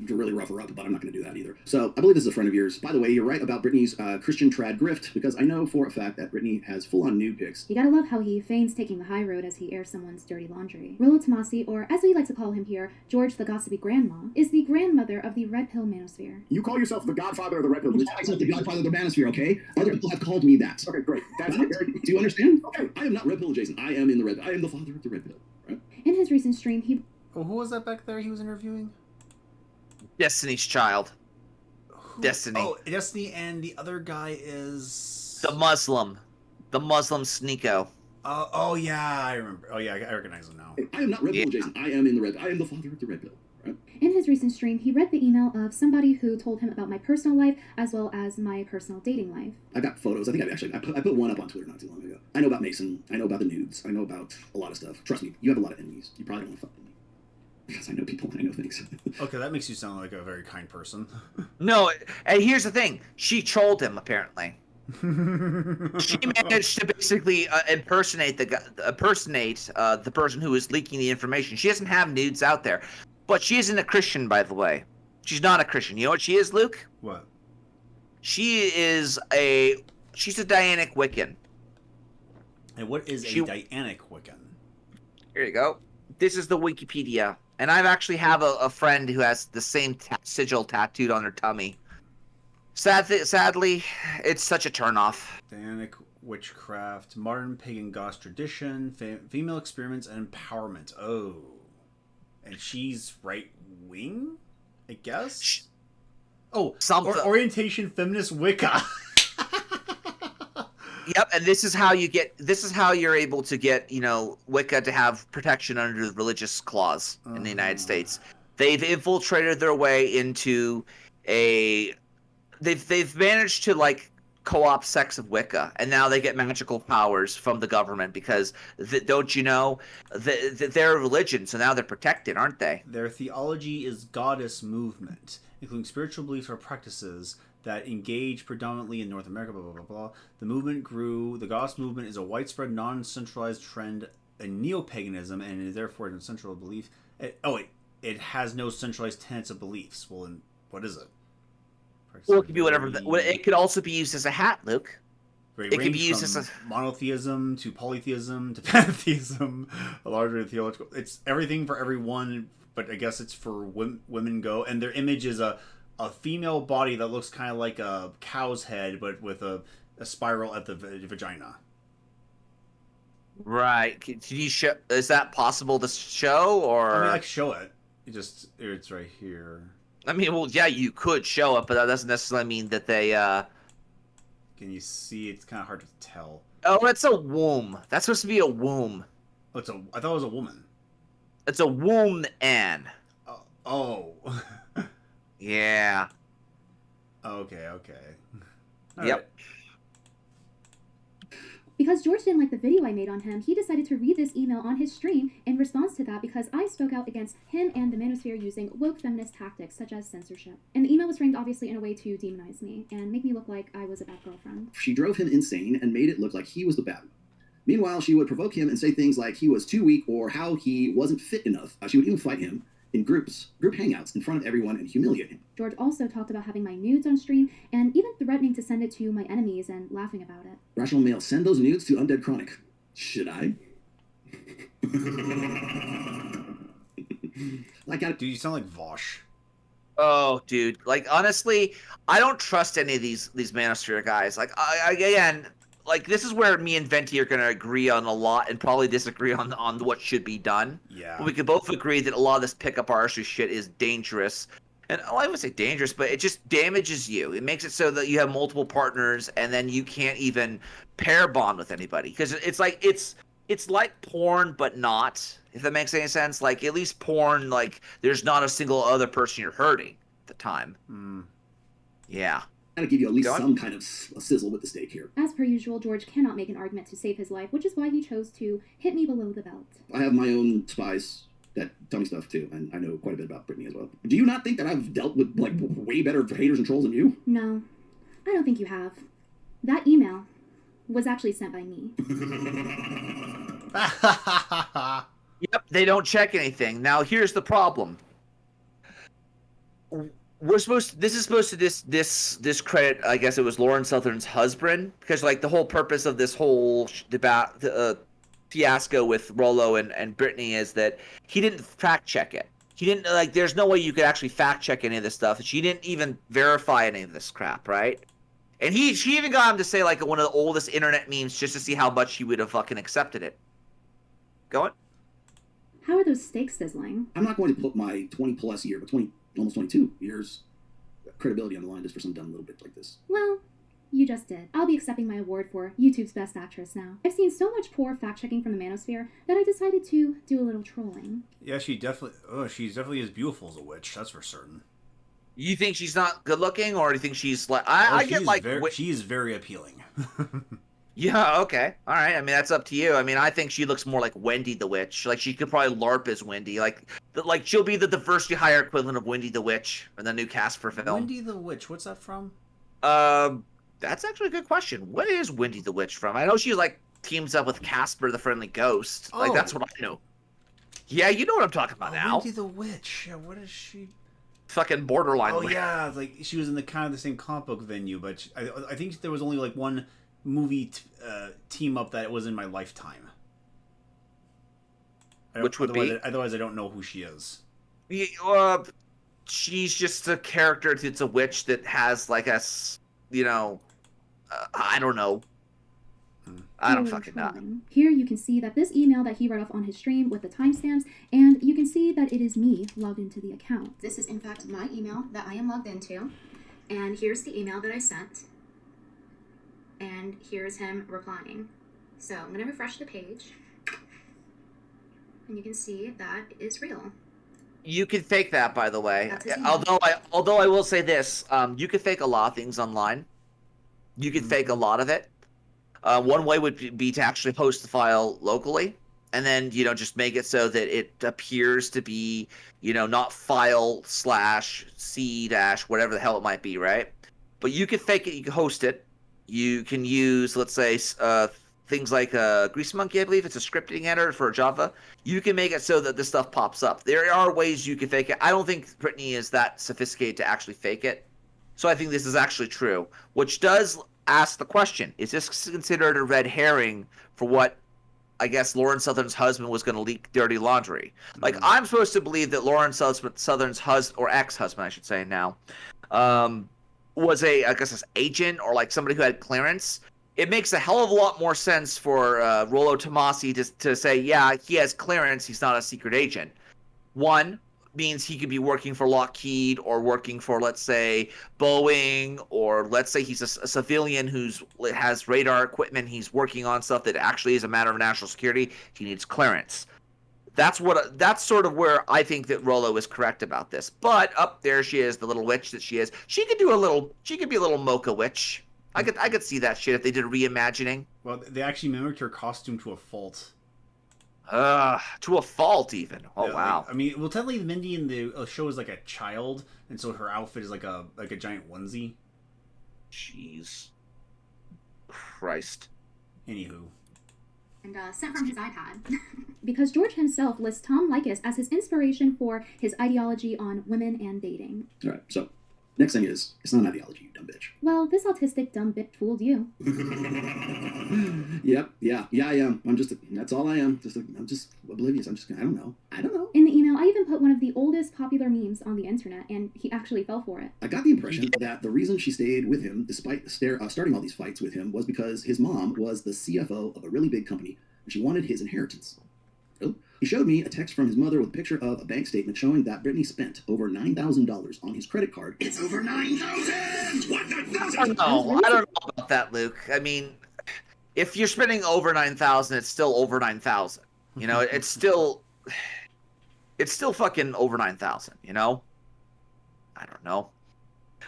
really rough her up, but I'm not going to do that either. So I believe this is a friend of yours. By the way, you're right about Brittany's Christian trad grift, because I know for a fact that Brittany has full-on nude pics. You gotta love how he feigns taking the high road as he airs someone's dirty laundry. Rollo Tomasi, or as we like to call him here, George the Gossipy Grandma, is the grandmother of the Red Pill Manosphere. You call yourself the godfather of the Red Pill. It's not the godfather of the manosphere, okay? Other people have called me that. Okay, great. That's Do you understand? Okay. I am not Red Pill adjacent. I am in the Red. I am the father of the Red Pill. Right? In his recent stream, he... Oh, who was that back there he was interviewing? Destiny's Child. Destiny. Oh, Destiny, and the other guy is... The Muslim Sneeko. Oh, yeah, I remember. Oh, yeah, I recognize him now. I am not Red Pill adjacent. I am in the Red. I am the father of the Red Pill. Right? In his recent stream, he read the email of somebody who told him about my personal life as well as my personal dating life. I got photos. I think I put one up on Twitter not too long ago. I know about Mason. I know about the nudes. I know about a lot of stuff. Trust me, you have a lot of enemies. You probably don't want to fuck with me. Because I know people and I know things. Okay, that makes you sound like a very kind person. No, and here's the thing. She trolled him, apparently. She managed to basically impersonate the person who is leaking the information. She doesn't have nudes out there. But she isn't a Christian, by the way. She's not a Christian. You know what she is, Luke? What? She's a Dianic Wiccan. And what is a Dianic Wiccan? Here you go. This is the Wikipedia. And I actually have a friend who has the same sigil tattooed on her tummy. Sadly, it's such a turnoff. Dianic witchcraft, modern pagan goth tradition, female experiments, and empowerment. Oh. And she's right-wing, I guess? Something. Orientation feminist Wicca. Yep, and this is how you're able to get, Wicca to have protection under the religious clause in the United States. They've infiltrated their way into they've managed to co-opt sects of Wicca, and now they get magical powers from the government because don't you know they're a religion, so now they're protected, aren't they? Their theology is goddess movement, including spiritual beliefs or practices that engage predominantly in North America, blah, blah, blah, blah. The movement grew. The goddess movement is a widespread, non-centralized trend in neo-paganism and is therefore an essential belief. It has no centralized tenets of beliefs. Well, then what is it? Well, it could be whatever. It could also be used as a hat, Luke. It can be used as monotheism to polytheism to pantheism, a larger theological. It's everything for everyone, but I guess it's for women go. And their image is a female body that looks kind of like a cow's head, but with a spiral at the vagina. Right. Can you show? Is that possible to show, or? I mean, I can show it. It's right here. I mean, well, yeah, you could show it, but that doesn't necessarily mean that they. Can you see? It's kind of hard to tell. Oh, it's a womb. That's supposed to be a womb. I thought it was a woman. It's a womb, Anne. Oh. Yeah. Okay. All yep. Right. Because George didn't like the video I made on him, he decided to read this email on his stream in response to that because I spoke out against him and the manosphere using woke feminist tactics such as censorship. And the email was framed obviously in a way to demonize me and make me look like I was a bad girlfriend. She drove him insane and made it look like he was the bad one. Meanwhile, she would provoke him and say things like he was too weak or how he wasn't fit enough. She would even fight him in group hangouts in front of everyone and humiliate him. George also talked about having my nudes on stream and even threatening to send it to my enemies and laughing about it. Rational male, send those nudes to Undead Chronic. Should I? Dude, you sound like Vosh. Oh, dude. Honestly, I don't trust any of these Manosphere guys. This is where me and Venti are going to agree on a lot and probably disagree on what should be done. Yeah. But we could both agree that a lot of this pickup artistry shit is dangerous. And I would say dangerous, but it just damages you. It makes it so that you have multiple partners and then you can't even pair bond with anybody. Because it's like porn, but not, if that makes any sense. At least porn, there's not a single other person you're hurting at the time. Yeah. Gotta give you at least some kind of sizzle with the steak here. As per usual, George cannot make an argument to save his life, which is why he chose to hit me below the belt. I have my own spies that tell me stuff too, and I know quite a bit about Brittany as well. Do you not think that I've dealt with way better haters and trolls than you? No, I don't think you have. That email was actually sent by me. Yep, they don't check anything. Now here's the problem. This is supposed to discredit, I guess it was Lauren Southern's husband, because like the whole purpose of this whole debate fiasco with Rollo and Brittany is that he didn't fact check it. He didn't, like, there's no way you could actually fact check any of this stuff. She didn't even verify any of this crap, right? And she even got him to say like one of the oldest internet memes just to see how much he would have fucking accepted it. Go on. How are those steaks sizzling? I'm not going to put my 20-plus year, but almost 22 years credibility on the line just for some dumb little bit like this. Well, you just did. I'll be accepting my award for YouTube's Best Actress now. I've seen so much poor fact-checking from the manosphere that I decided to do a little trolling. Yeah, she definitely is beautiful as a witch, that's for certain. You think she's not good looking, or do you think she's like... She's very appealing. Yeah, okay. All right. I mean, that's up to you. I mean, I think she looks more like Wendy the Witch. Like, she could probably LARP as Wendy. Like she'll be the diversity hire equivalent of Wendy the Witch in the new cast for film. Wendy the Witch, what's that from? That's actually a good question. What is Wendy the Witch from? I know she, like, teams up with Casper the Friendly Ghost. Like, that's what I know. Yeah, you know what I'm talking about now. Wendy the Witch. Yeah, what is she? Fucking borderline. Oh, yeah. Like, she was in the kind of the same comic book venue, but I think there was only, like, one movie team up that was in my lifetime. Which would be? Otherwise, I don't know who she is. She's just a character. It's a witch that has like a, I don't know. I don't fucking know. Here you can see that this email that he read off on his stream with the timestamps, and you can see that it is me logged into the account. This is in fact my email that I am logged into, and here's the email that I sent. And here's him replying. So I'm going to refresh the page. And you can see that is real. You can fake that, by the way. Although I will say this, you can fake a lot of things online. You can fake a lot of it. One way would be to actually host the file locally, and then just make it so that it appears to be not file/c- whatever the hell it might be, right? But you can fake it. You can host it. You can use, let's say, things like Grease Monkey, I believe. It's a scripting editor for Java. You can make it so that this stuff pops up. There are ways you can fake it. I don't think Brittany is that sophisticated to actually fake it. So I think this is actually true, which does ask the question, is this considered a red herring for what, I guess, Lauren Southern's husband was going to leak dirty laundry? Like, I'm supposed to believe that Lauren Southern's husband, or ex-husband, I should say now, was I guess, an agent or like somebody who had clearance. It makes a hell of a lot more sense for Rollo Tomasi to say, yeah, he has clearance, he's not a secret agent. One means he could be working for Lockheed or working for, let's say, Boeing, or let's say he's a civilian has radar equipment, he's working on stuff that actually is a matter of national security, he needs clearance. That's sort of where I think that Rollo is correct about this. But up there she is, the little witch that she is. She could be a little mocha witch. I could see that shit if they did a reimagining. Well, they actually mimicked her costume to a fault. To a fault even. Oh, yeah, wow. Like, I mean, well, technically Mindy in the show is like a child, and so her outfit is like a giant onesie. Jeez. Christ. Anywho. And sent from his iPad. Because George himself lists Tom Likas as his inspiration for his ideology on women and dating. All right, so next thing is, it's not an ideology, you dumb bitch. Well, this autistic dumb bitch fooled you. Yep, yeah, I am. That's all I am. I'm just oblivious. I don't know. In the email, I even put one of the oldest popular memes on the internet, and he actually fell for it. I got the impression that the reason she stayed with him, despite starting all these fights with him, was because his mom was the CFO of a really big company, and she wanted his inheritance. So he showed me a text from his mother with a picture of a bank statement showing that Brittany spent over $9,000 on his credit card. It's over 9,000! What? 9,000? I don't know about that, Luke. I mean, if you're spending over 9,000, it's still over 9,000. It's still fucking over 9,000. I don't know.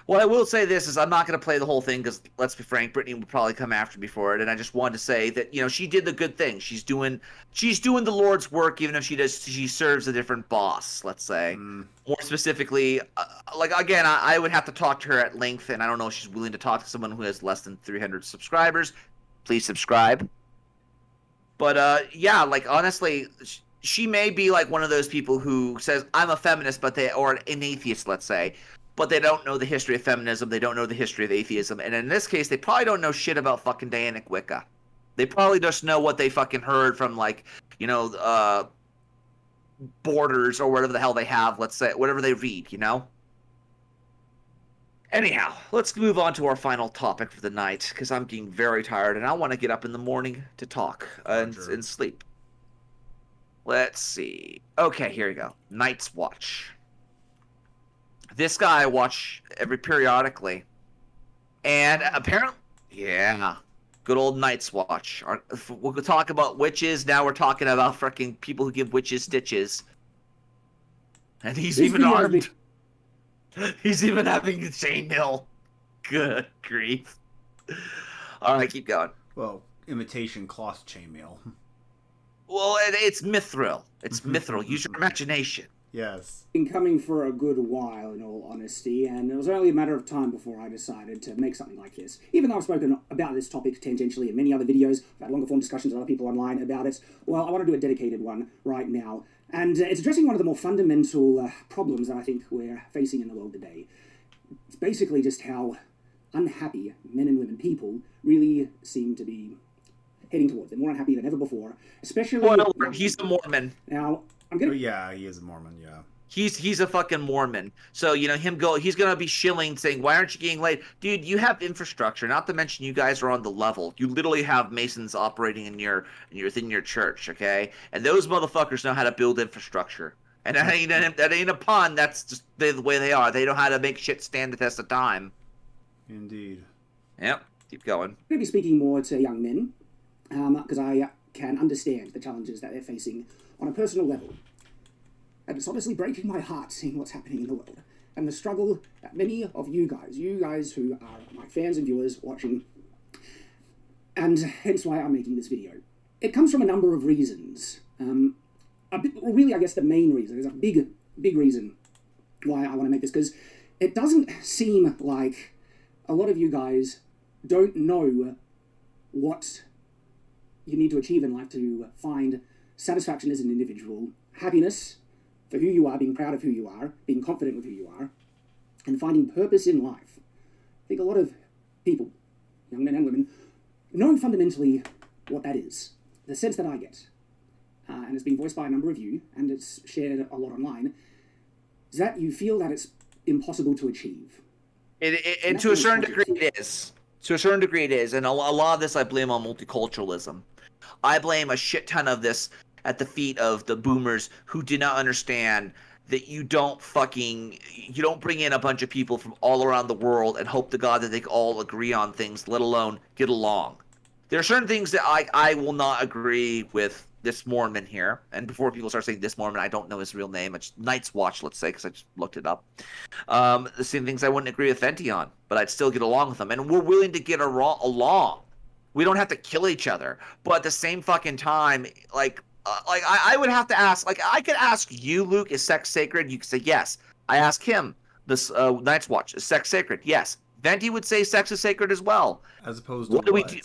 Well, I will say this is I'm not going to play the whole thing because, let's be frank, Brittany would probably come after me for it, and I just wanted to say that she did the good thing. She's doing the Lord's work, even if she serves a different boss. Let's say more specifically, again, I would have to talk to her at length, and I don't know if she's willing to talk to someone who has less than 300 subscribers. Please subscribe. But yeah, honestly, she may be like one of those people who says I'm a feminist, or an atheist, let's say, but they don't know the history of feminism. They don't know the history of atheism, and in this case, they probably don't know shit about fucking Dianic Wicca. They probably just know what they fucking heard from like Borders or whatever the hell they have. Let's say whatever they read, Anyhow, let's move on to our final topic for the night, because I'm getting very tired and I want to get up in the morning to talk and sleep. Let's see. Okay, here we go. Night's Watch. This guy I watch periodically. And apparently, yeah, good old Night's Watch. We'll talk about witches. Now we're talking about freaking people who give witches stitches. And he's even armed. He's even having a chainmail. Good grief. All right, keep going. Well, imitation cloth chainmail. Well, it's mithril. It's mithril. Use your imagination. Yes. Been coming for a good while, in all honesty, and it was only a matter of time before I decided to make something like this. Even though I've spoken about this topic tangentially in many other videos, I've had longer form discussions with other people online about it, well, I want to do a dedicated one right now. And it's addressing one of the more fundamental problems that I think we're facing in the world today. It's basically just how unhappy men and women, people, really seem to be heading towards. They're more unhappy than ever before, especially... Well, he's a Mormon. Now, I'm gonna... Oh, yeah, he is a Mormon, yeah. He's a fucking Mormon. So, he's going to be shilling saying, why aren't you getting laid? Dude, you have infrastructure. Not to mention you guys are on the level. You literally have Masons operating within your church, okay? And those motherfuckers know how to build infrastructure. And that ain't a pun. That's just the way they are. They know how to make shit stand the test of time. Indeed. Yep. Keep going. I'm going to be speaking more to young men, because I can understand the challenges that they're facing on a personal level. And it's honestly breaking my heart seeing what's happening in the world, and the struggle that many of you guys who are my fans and viewers watching, and hence why I'm making this video. It comes from a number of reasons. Really, I guess the main reason, there's a big reason why I want to make this, because it doesn't seem like a lot of you guys don't know what you need to achieve in life to find satisfaction as an individual, happiness for who you are, being proud of who you are, being confident with who you are, and finding purpose in life. I think a lot of people, young men and women, know fundamentally what that is. The sense that I get, and it's been voiced by a number of you, and it's shared a lot online, is that you feel that it's impossible to achieve. And to a certain degree it is. To a certain degree it is. And a lot of this I blame on multiculturalism. I blame a shit ton of this at the feet of the boomers who did not understand that you don't bring in a bunch of people from all around the world and hope to God that they all agree on things, let alone get along. There are certain things that I will not agree with this Mormon here. And before people start saying this Mormon, I don't know his real name. It's Night's Watch, let's say, because I just looked it up. The same things I wouldn't agree with Fenty on, but I'd still get along with them. And we're willing to get along. We don't have to kill each other. But at the same fucking time, I would have to ask, I could ask you, Luke, is sex sacred? You could say yes. I ask him, this Night's Watch, is sex sacred? Yes. Venti would say sex is sacred as well. As opposed to what? Do we do?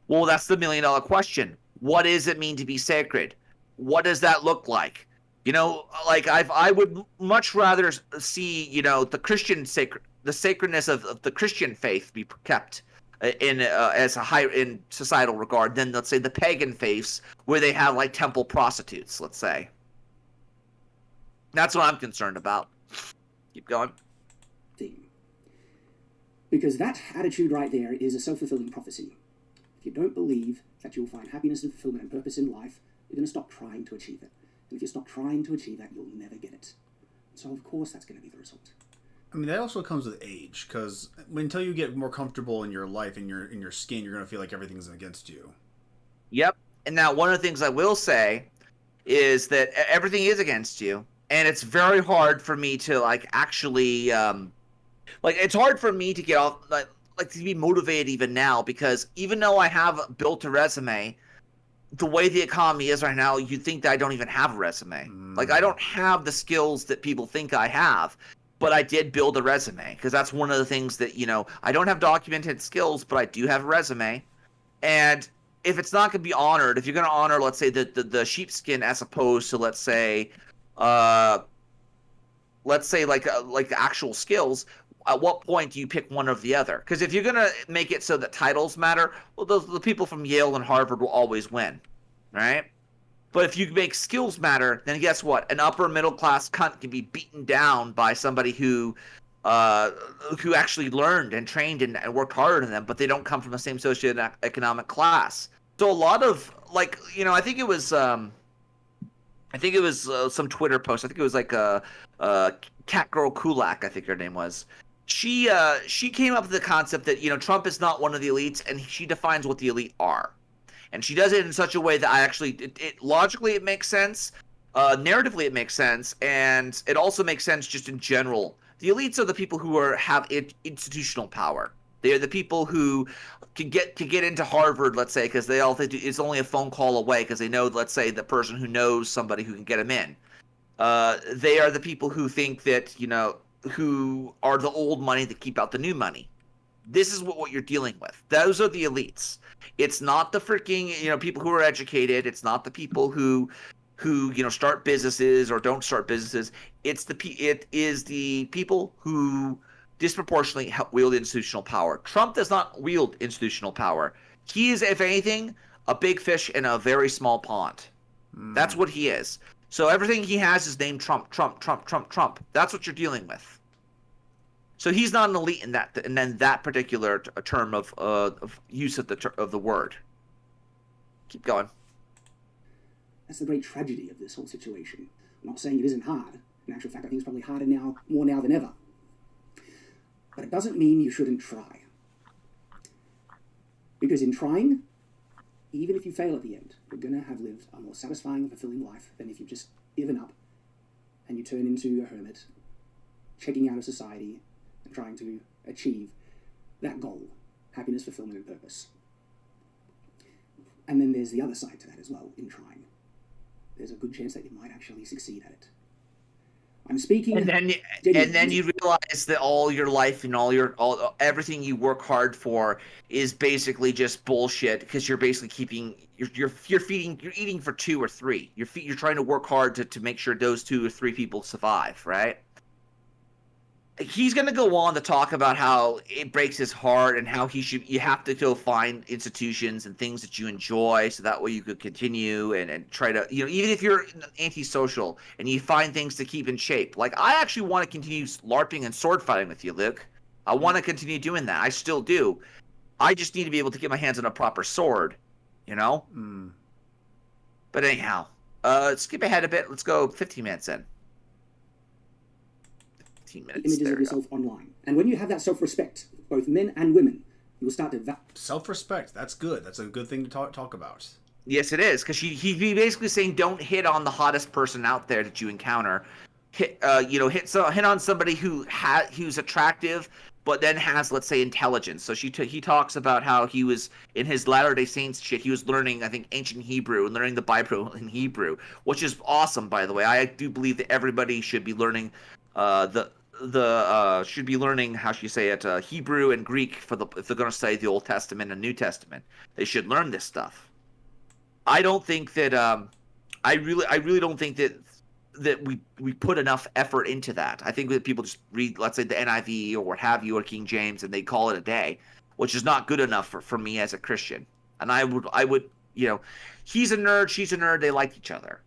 Well, that's the $1 million question. What does it mean to be sacred? What does that look like? I would much rather see, the Christian the sacredness of the Christian faith be kept in societal regard than, let's say, the pagan faiths where they have temple prostitutes, let's say. That's what I'm concerned about. Keep going. Because that attitude right there is a self-fulfilling prophecy. If you don't believe that you'll find happiness and fulfillment and purpose in life, you're going to stop trying to achieve it. And if you stop trying to achieve that, you'll never get it. So of course that's going to be the result. I mean, that also comes with age, because until you get more comfortable in your life, in your skin, you're going to feel like everything's against you. Yep. And now one of the things I will say is that everything is against you, and it's very hard for me to actually it's hard for me to get off to be motivated even now, because even though I have built a resume, the way the economy is right now, you'd think that I don't even have a resume. I don't have the skills that people think I have. But I did build a resume, because that's one of the things that, I don't have documented skills, but I do have a resume. And if it's not going to be honored, if you're going to honor, let's say the sheepskin as opposed to let's say like the actual skills, at what point do you pick one or the other? Because if you're going to make it so that titles matter, well, the people from Yale and Harvard will always win, right? But if you make skills matter, then guess what? An upper middle class cunt can be beaten down by somebody who actually learned and trained and worked harder than them, but they don't come from the same socioeconomic class. So a lot of like, you know, I think it was some Twitter post. I think it was like Cat Girl Kulak, I think her name was. She came up with the concept that, you know, Trump is not one of the elites, and she defines what the elite are, and she does it in such a way that I actually it logically it makes sense, narratively it makes sense, and it also makes sense just in general. The elites are the people who have institutional power. They are the people who can get into Harvard, let's say, because they all think it's only a phone call away, because they know, let's say, the person who knows somebody who can get them in. They are the people who think that, you know, who are the old money that keep out the new money. This is what you're dealing with. Those are the elites. It's not the freaking, you know, people who are educated. It's not the people who you know, start businesses or don't start businesses. It is the people who disproportionately wield institutional power. Trump does not wield institutional power. He is, if anything, a big fish in a very small pond. That's what he is. So everything he has is named Trump, Trump, Trump, Trump, Trump. That's what you're dealing with. So he's not an elite in that, and then that particular term of use of the word. Keep going. That's the great tragedy of this whole situation. I'm not saying it isn't hard. In actual fact, I think it's probably harder now, more now than ever. But it doesn't mean you shouldn't try. Because in trying, even if you fail at the end, you're going to have lived a more satisfying and fulfilling life than if you've just given up and you turn into a hermit, checking out of society and trying to achieve that goal, happiness, fulfillment, and purpose. And then there's the other side to that as well, in trying. There's a good chance that you might actually succeed at it. I'm speaking. And then you realize that all your life and everything you work hard for is basically just bullshit, because you're basically you're eating for 2 or 3. You're trying to work hard to make sure those 2 or 3 people survive, right? He's going to go on to talk about how it breaks his heart and how you have to go find institutions and things that you enjoy, so that way you could continue and try to, you know, even if you're antisocial and you find things to keep in shape. Like, I actually want to continue LARPing and sword fighting with you, Luke. I want to continue doing that. I still do. I just need to be able to get my hands on a proper sword, you know? But anyhow, skip ahead a bit. Let's go 15 minutes in. Images of yourself online. And when you have that self-respect, both men and women, you will start to... Self-respect, that's good. That's a good thing to talk about. Yes, it is, because he'd be basically saying, don't hit on the hottest person out there that you encounter. Hit on somebody who's attractive, but then has, let's say, intelligence. So he talks about how he was, in his Latter-day Saints shit, he was learning, I think, ancient Hebrew and learning the Bible in Hebrew, which is awesome, by the way. I do believe that everybody should be learning should be learning, how should you say it, Hebrew and Greek if they're going to study the Old Testament and New Testament. They should learn this stuff. I don't think that I really don't think that we put enough effort into that. I think that people just read, let's say, the NIV or what have you, or King James, and they call it a day, which is not good enough for me as a Christian. And I would, you know, he's a nerd, she's a nerd, they like each other.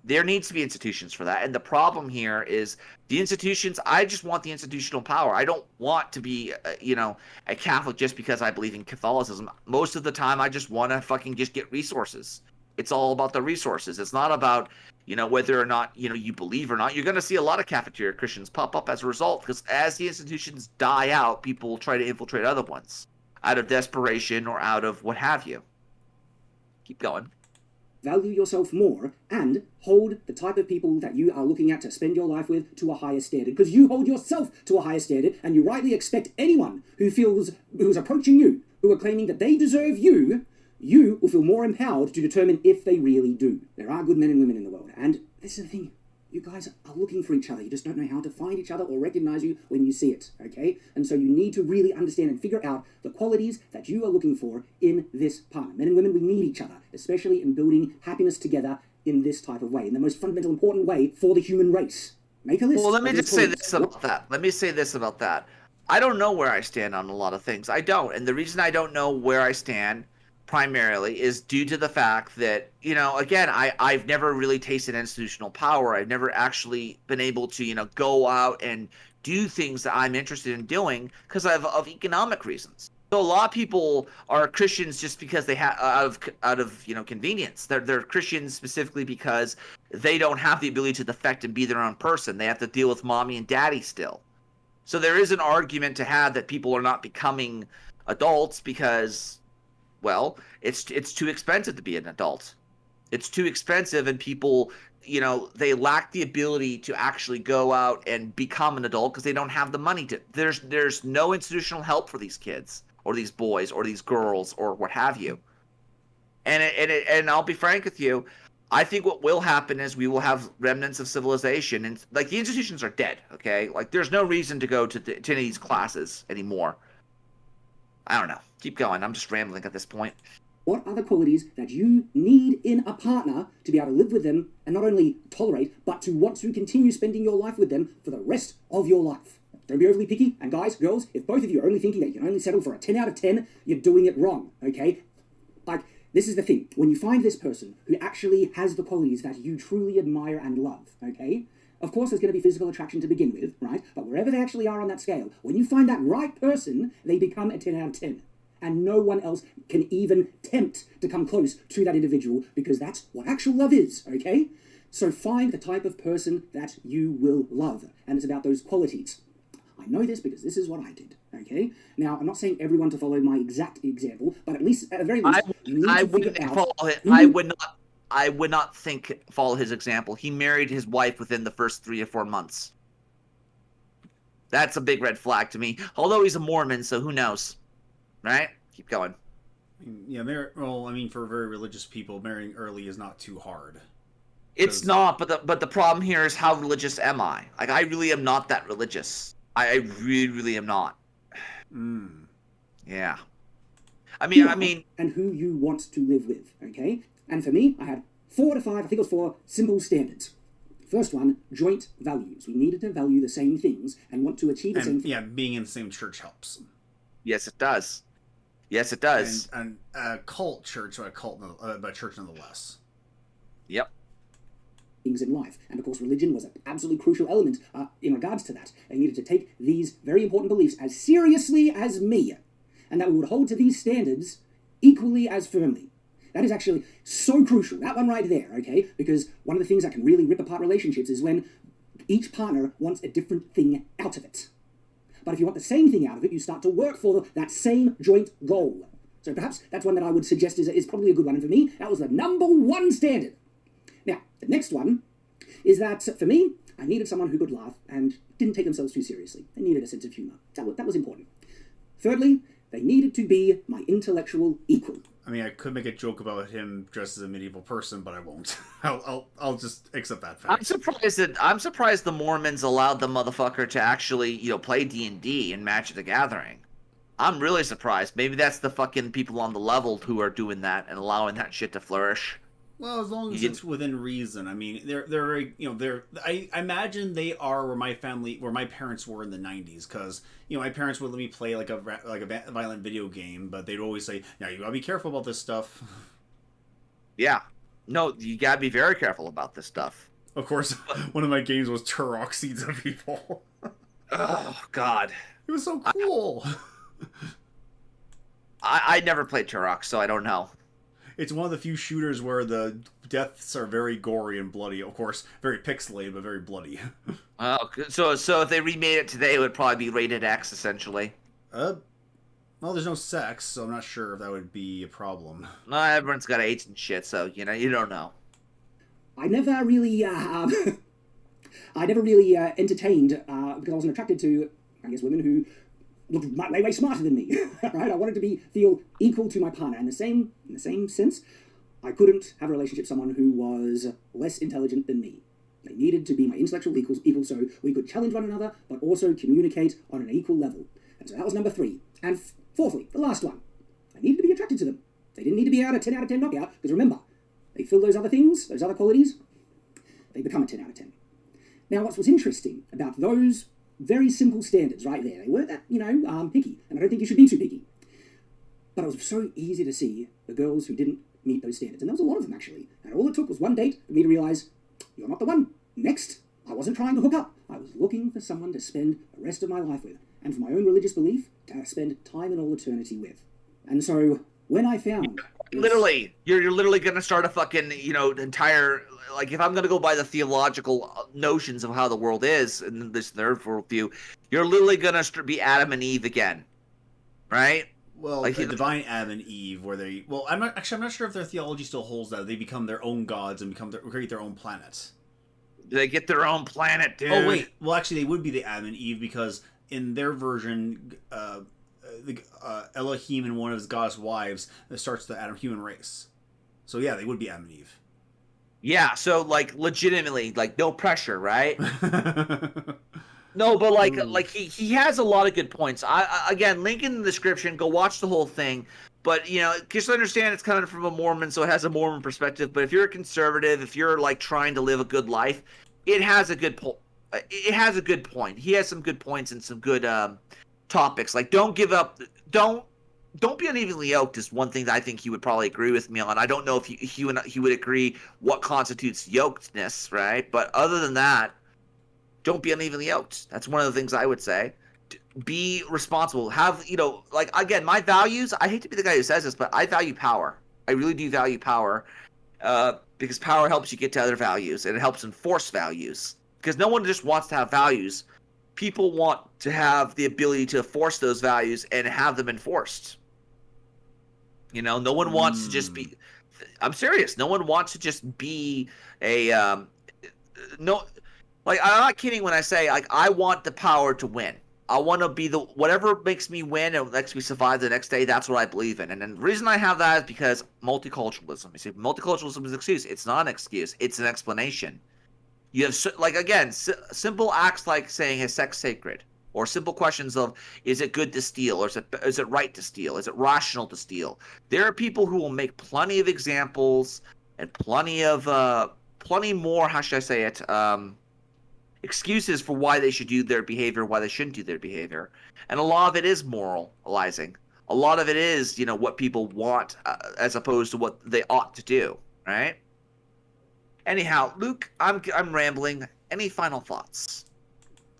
There needs to be institutions for that. And the problem here is the institutions, I just want the institutional power. I don't want to be, a Catholic just because I believe in Catholicism. Most of the time, I just want to fucking just get resources. It's all about the resources. It's not about, whether or not, you believe or not. You're going to see a lot of cafeteria Christians pop up as a result, because as the institutions die out, people will try to infiltrate other ones out of desperation or out of what have you. Keep going. Value yourself more, and hold the type of people that you are looking at to spend your life with to a higher standard, because you hold yourself to a higher standard, and you rightly expect anyone who's approaching you, who are claiming that they deserve you will feel more empowered to determine if they really do. There are good men and women in the world, and this is the thing. you guys are looking for each other. You just don't know how to find each other or recognize you when you see it, okay? And so you need to really understand and figure out the qualities that you are looking for in this partner. Men and women, we need each other, especially in building happiness together in this type of way, in the most fundamental, important way for the human race. Make a list. Well, let me of your just say qualities. this about that. Let me say this about that. I don't know where I stand on a lot of things. I don't. And the reason I don't know where I stand primarily is due to the fact that, you know, again, I've never really tasted institutional power. I've never actually been able to, you know, go out and do things that I'm interested in doing because of economic reasons. So a lot of people are Christians just because they have out of you know convenience. They're Christians specifically because they don't have the ability to defect and be their own person. They have to deal with mommy and daddy still. So there is an argument to have that people are not becoming adults because, well, it's too expensive to be an adult. It's too expensive, and people, you know, they lack the ability to actually go out and become an adult because they don't have the money to. There's no institutional help for these kids or these boys or these girls or what have you. And I'll be frank with you, I think what will happen is we will have remnants of civilization, and like the institutions are dead. Okay, like there's no reason to go to any of these classes anymore. I don't know. Keep going. I'm just rambling at this point. What are the qualities that you need in a partner to be able to live with them and not only tolerate, but to want to continue spending your life with them for the rest of your life? Don't be overly picky. And guys, girls, if both of you are only thinking that you can only settle for a 10 out of 10, you're doing it wrong, okay? Like, this is the thing. When you find this person who actually has the qualities that you truly admire and love, okay? Of course, there's going to be physical attraction to begin with, right? But wherever they actually are on that scale, when you find that right person, they become a 10 out of 10. And no one else can even tempt to come close to that individual because that's what actual love is, okay? So find the type of person that you will love. And it's about those qualities. I know this because this is what I did, okay? Now, I'm not saying everyone to follow my exact example, but at least, at the very least, you need to figure out... I would not think follow his example. He married his wife within the first 3 or 4 months. That's a big red flag to me. Although he's a Mormon, so who knows? Right? Keep going. Yeah, well, I mean, for very religious people, marrying early is not too hard. It's not, but the problem here is how religious am I? Like, I really am not that religious. I really, really am not. Yeah. I mean... And who you want to live with, okay? And for me, I had 4 to 5, I think it was 4 simple standards. First one, joint values. We needed to value the same things and want to achieve the same things. Yeah, being in the same church helps. Yes, it does. Yes, it does. And a cult church, or a church nonetheless. Yep. Things in life. And of course, religion was an absolutely crucial element in regards to that. They needed to take these very important beliefs as seriously as me, and that we would hold to these standards equally as firmly. That is actually so crucial. That one right there, okay? Because one of the things that can really rip apart relationships is when each partner wants a different thing out of it. But if you want the same thing out of it, you start to work for that same joint goal. So perhaps that's one that I would suggest is probably a good one. And for me, that was the #1 standard. Now, the next one is that, for me, I needed someone who could laugh and didn't take themselves too seriously. They needed a sense of humor. That was important. Thirdly, they needed to be my intellectual equal. I mean, I could make a joke about him dressed as a medieval person, but I won't. I'll just accept that fact. I'm surprised the Mormons allowed the motherfucker to actually, play D&D and Magic the Gathering. I'm really surprised. Maybe that's the fucking people on the level who are doing that and allowing that shit to flourish. Well, as long as it's within reason. I mean, they're very, I imagine they are where my parents were in the 90s, because, my parents would let me play like a violent video game, but they'd always say, "Now you gotta be careful about this stuff." Yeah. No, you gotta be very careful about this stuff. Of course, one of my games was Turok: Seeds of Evil. Oh, God. It was so cool. I never played Turok, so I don't know. It's one of the few shooters where the deaths are very gory and bloody. Of course, very pixelated, but very bloody. Oh, so if they remade it today, it would probably be rated X, essentially. Well, there's no sex, so I'm not sure if that would be a problem. No, everyone's got AIDS and shit, so, you don't know. I never really, entertained, because I wasn't attracted to, I guess, women who looked way smarter than me, right? I wanted to feel equal to my partner. In the same sense, I couldn't have a relationship with someone who was less intelligent than me. They needed to be my intellectual equal so we could challenge one another, but also communicate on an equal level. And so that was number 3. And fourthly, the last one, I needed to be attracted to them. They didn't need to be a 10 out of 10 knockout, because remember, they fill those other things, those other qualities, they become a 10 out of 10. Now, what was interesting about those very simple standards right there, they weren't that, picky, and I don't think you should be too picky. But it was so easy to see the girls who didn't meet those standards, and there was a lot of them, actually. And all it took was one date for me to realize, you're not the one. Next, I wasn't trying to hook up. I was looking for someone to spend the rest of my life with, and for my own religious belief, to spend time in all eternity with. And so, when I found... Literally, you're literally going to start a fucking, entire... Like, if I'm going to go by the theological notions of how the world is, in this third worldview, you're literally going to be Adam and Eve again. Right? Well, like the divine Adam and Eve, where they... Well, I'm not sure if their theology still holds that. They become their own gods and create their own planet. They get their own planet, dude. Oh, wait. Well, actually, they would be the Adam and Eve, because in their version, Elohim and one of his goddess wives starts the Adam human race. So, yeah, they would be Adam and Eve. Yeah, so, like, legitimately, like, no pressure, right? No, but like he has a lot of good points. I again, link in the description. Go watch the whole thing. But just understand it's coming from a Mormon, so it has a Mormon perspective. But if you're a conservative, if you're like trying to live a good life, it has a good It has a good point. He has some good points and some good topics. Like, don't give up. Don't be unevenly yoked is one thing that I think he would probably agree with me on. I don't know if he would agree what constitutes yokedness, right? But other than that, don't be unevenly yoked. That's one of the things I would say. Be responsible. Have, like, again, my values, I hate to be the guy who says this, but I value power. I really do value power because power helps you get to other values, and it helps enforce values. Because no one just wants to have values. People want to have the ability to enforce those values and have them enforced. No one wants to just be... I'm serious. No one wants to just be a... no... Like, I'm not kidding when I say, like, I want the power to win. I want to be whatever makes me win and makes me survive the next day, that's what I believe in. And the reason I have that is because multiculturalism. You see, multiculturalism is an excuse. It's not an excuse. It's an explanation. You have, like, again, simple acts like saying, is sex sacred? Or simple questions of, is it good to steal? Or is it right to steal? Is it rational to steal? There are people who will make plenty of examples and plenty more, how should I say it, excuses for why they should do their behavior, why they shouldn't do their behavior. And a lot of it is moralizing. A lot of it is, what people want as opposed to what they ought to do, right? Anyhow, Luke, I'm rambling. Any final thoughts?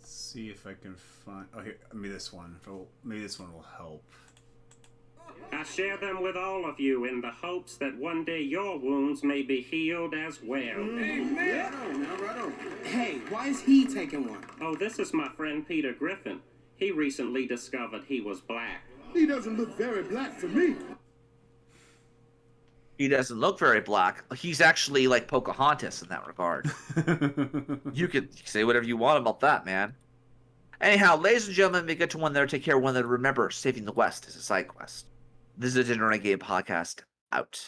Let's see if I can find... Oh, here, maybe this one. Maybe this one will help. I share them with all of you in the hopes that one day your wounds may be healed as well. Amen. Right on. Hey, why is he taking one? Oh, this is my friend Peter Griffin. He recently discovered he was black. He doesn't look very black to me. He doesn't look very black. He's actually like Pocahontas in that regard. You could say whatever you want about that, man. Anyhow, ladies and gentlemen, be good to one another. Take care of one another. Remember, saving the West is a side quest. This is a Renegade podcast. Out.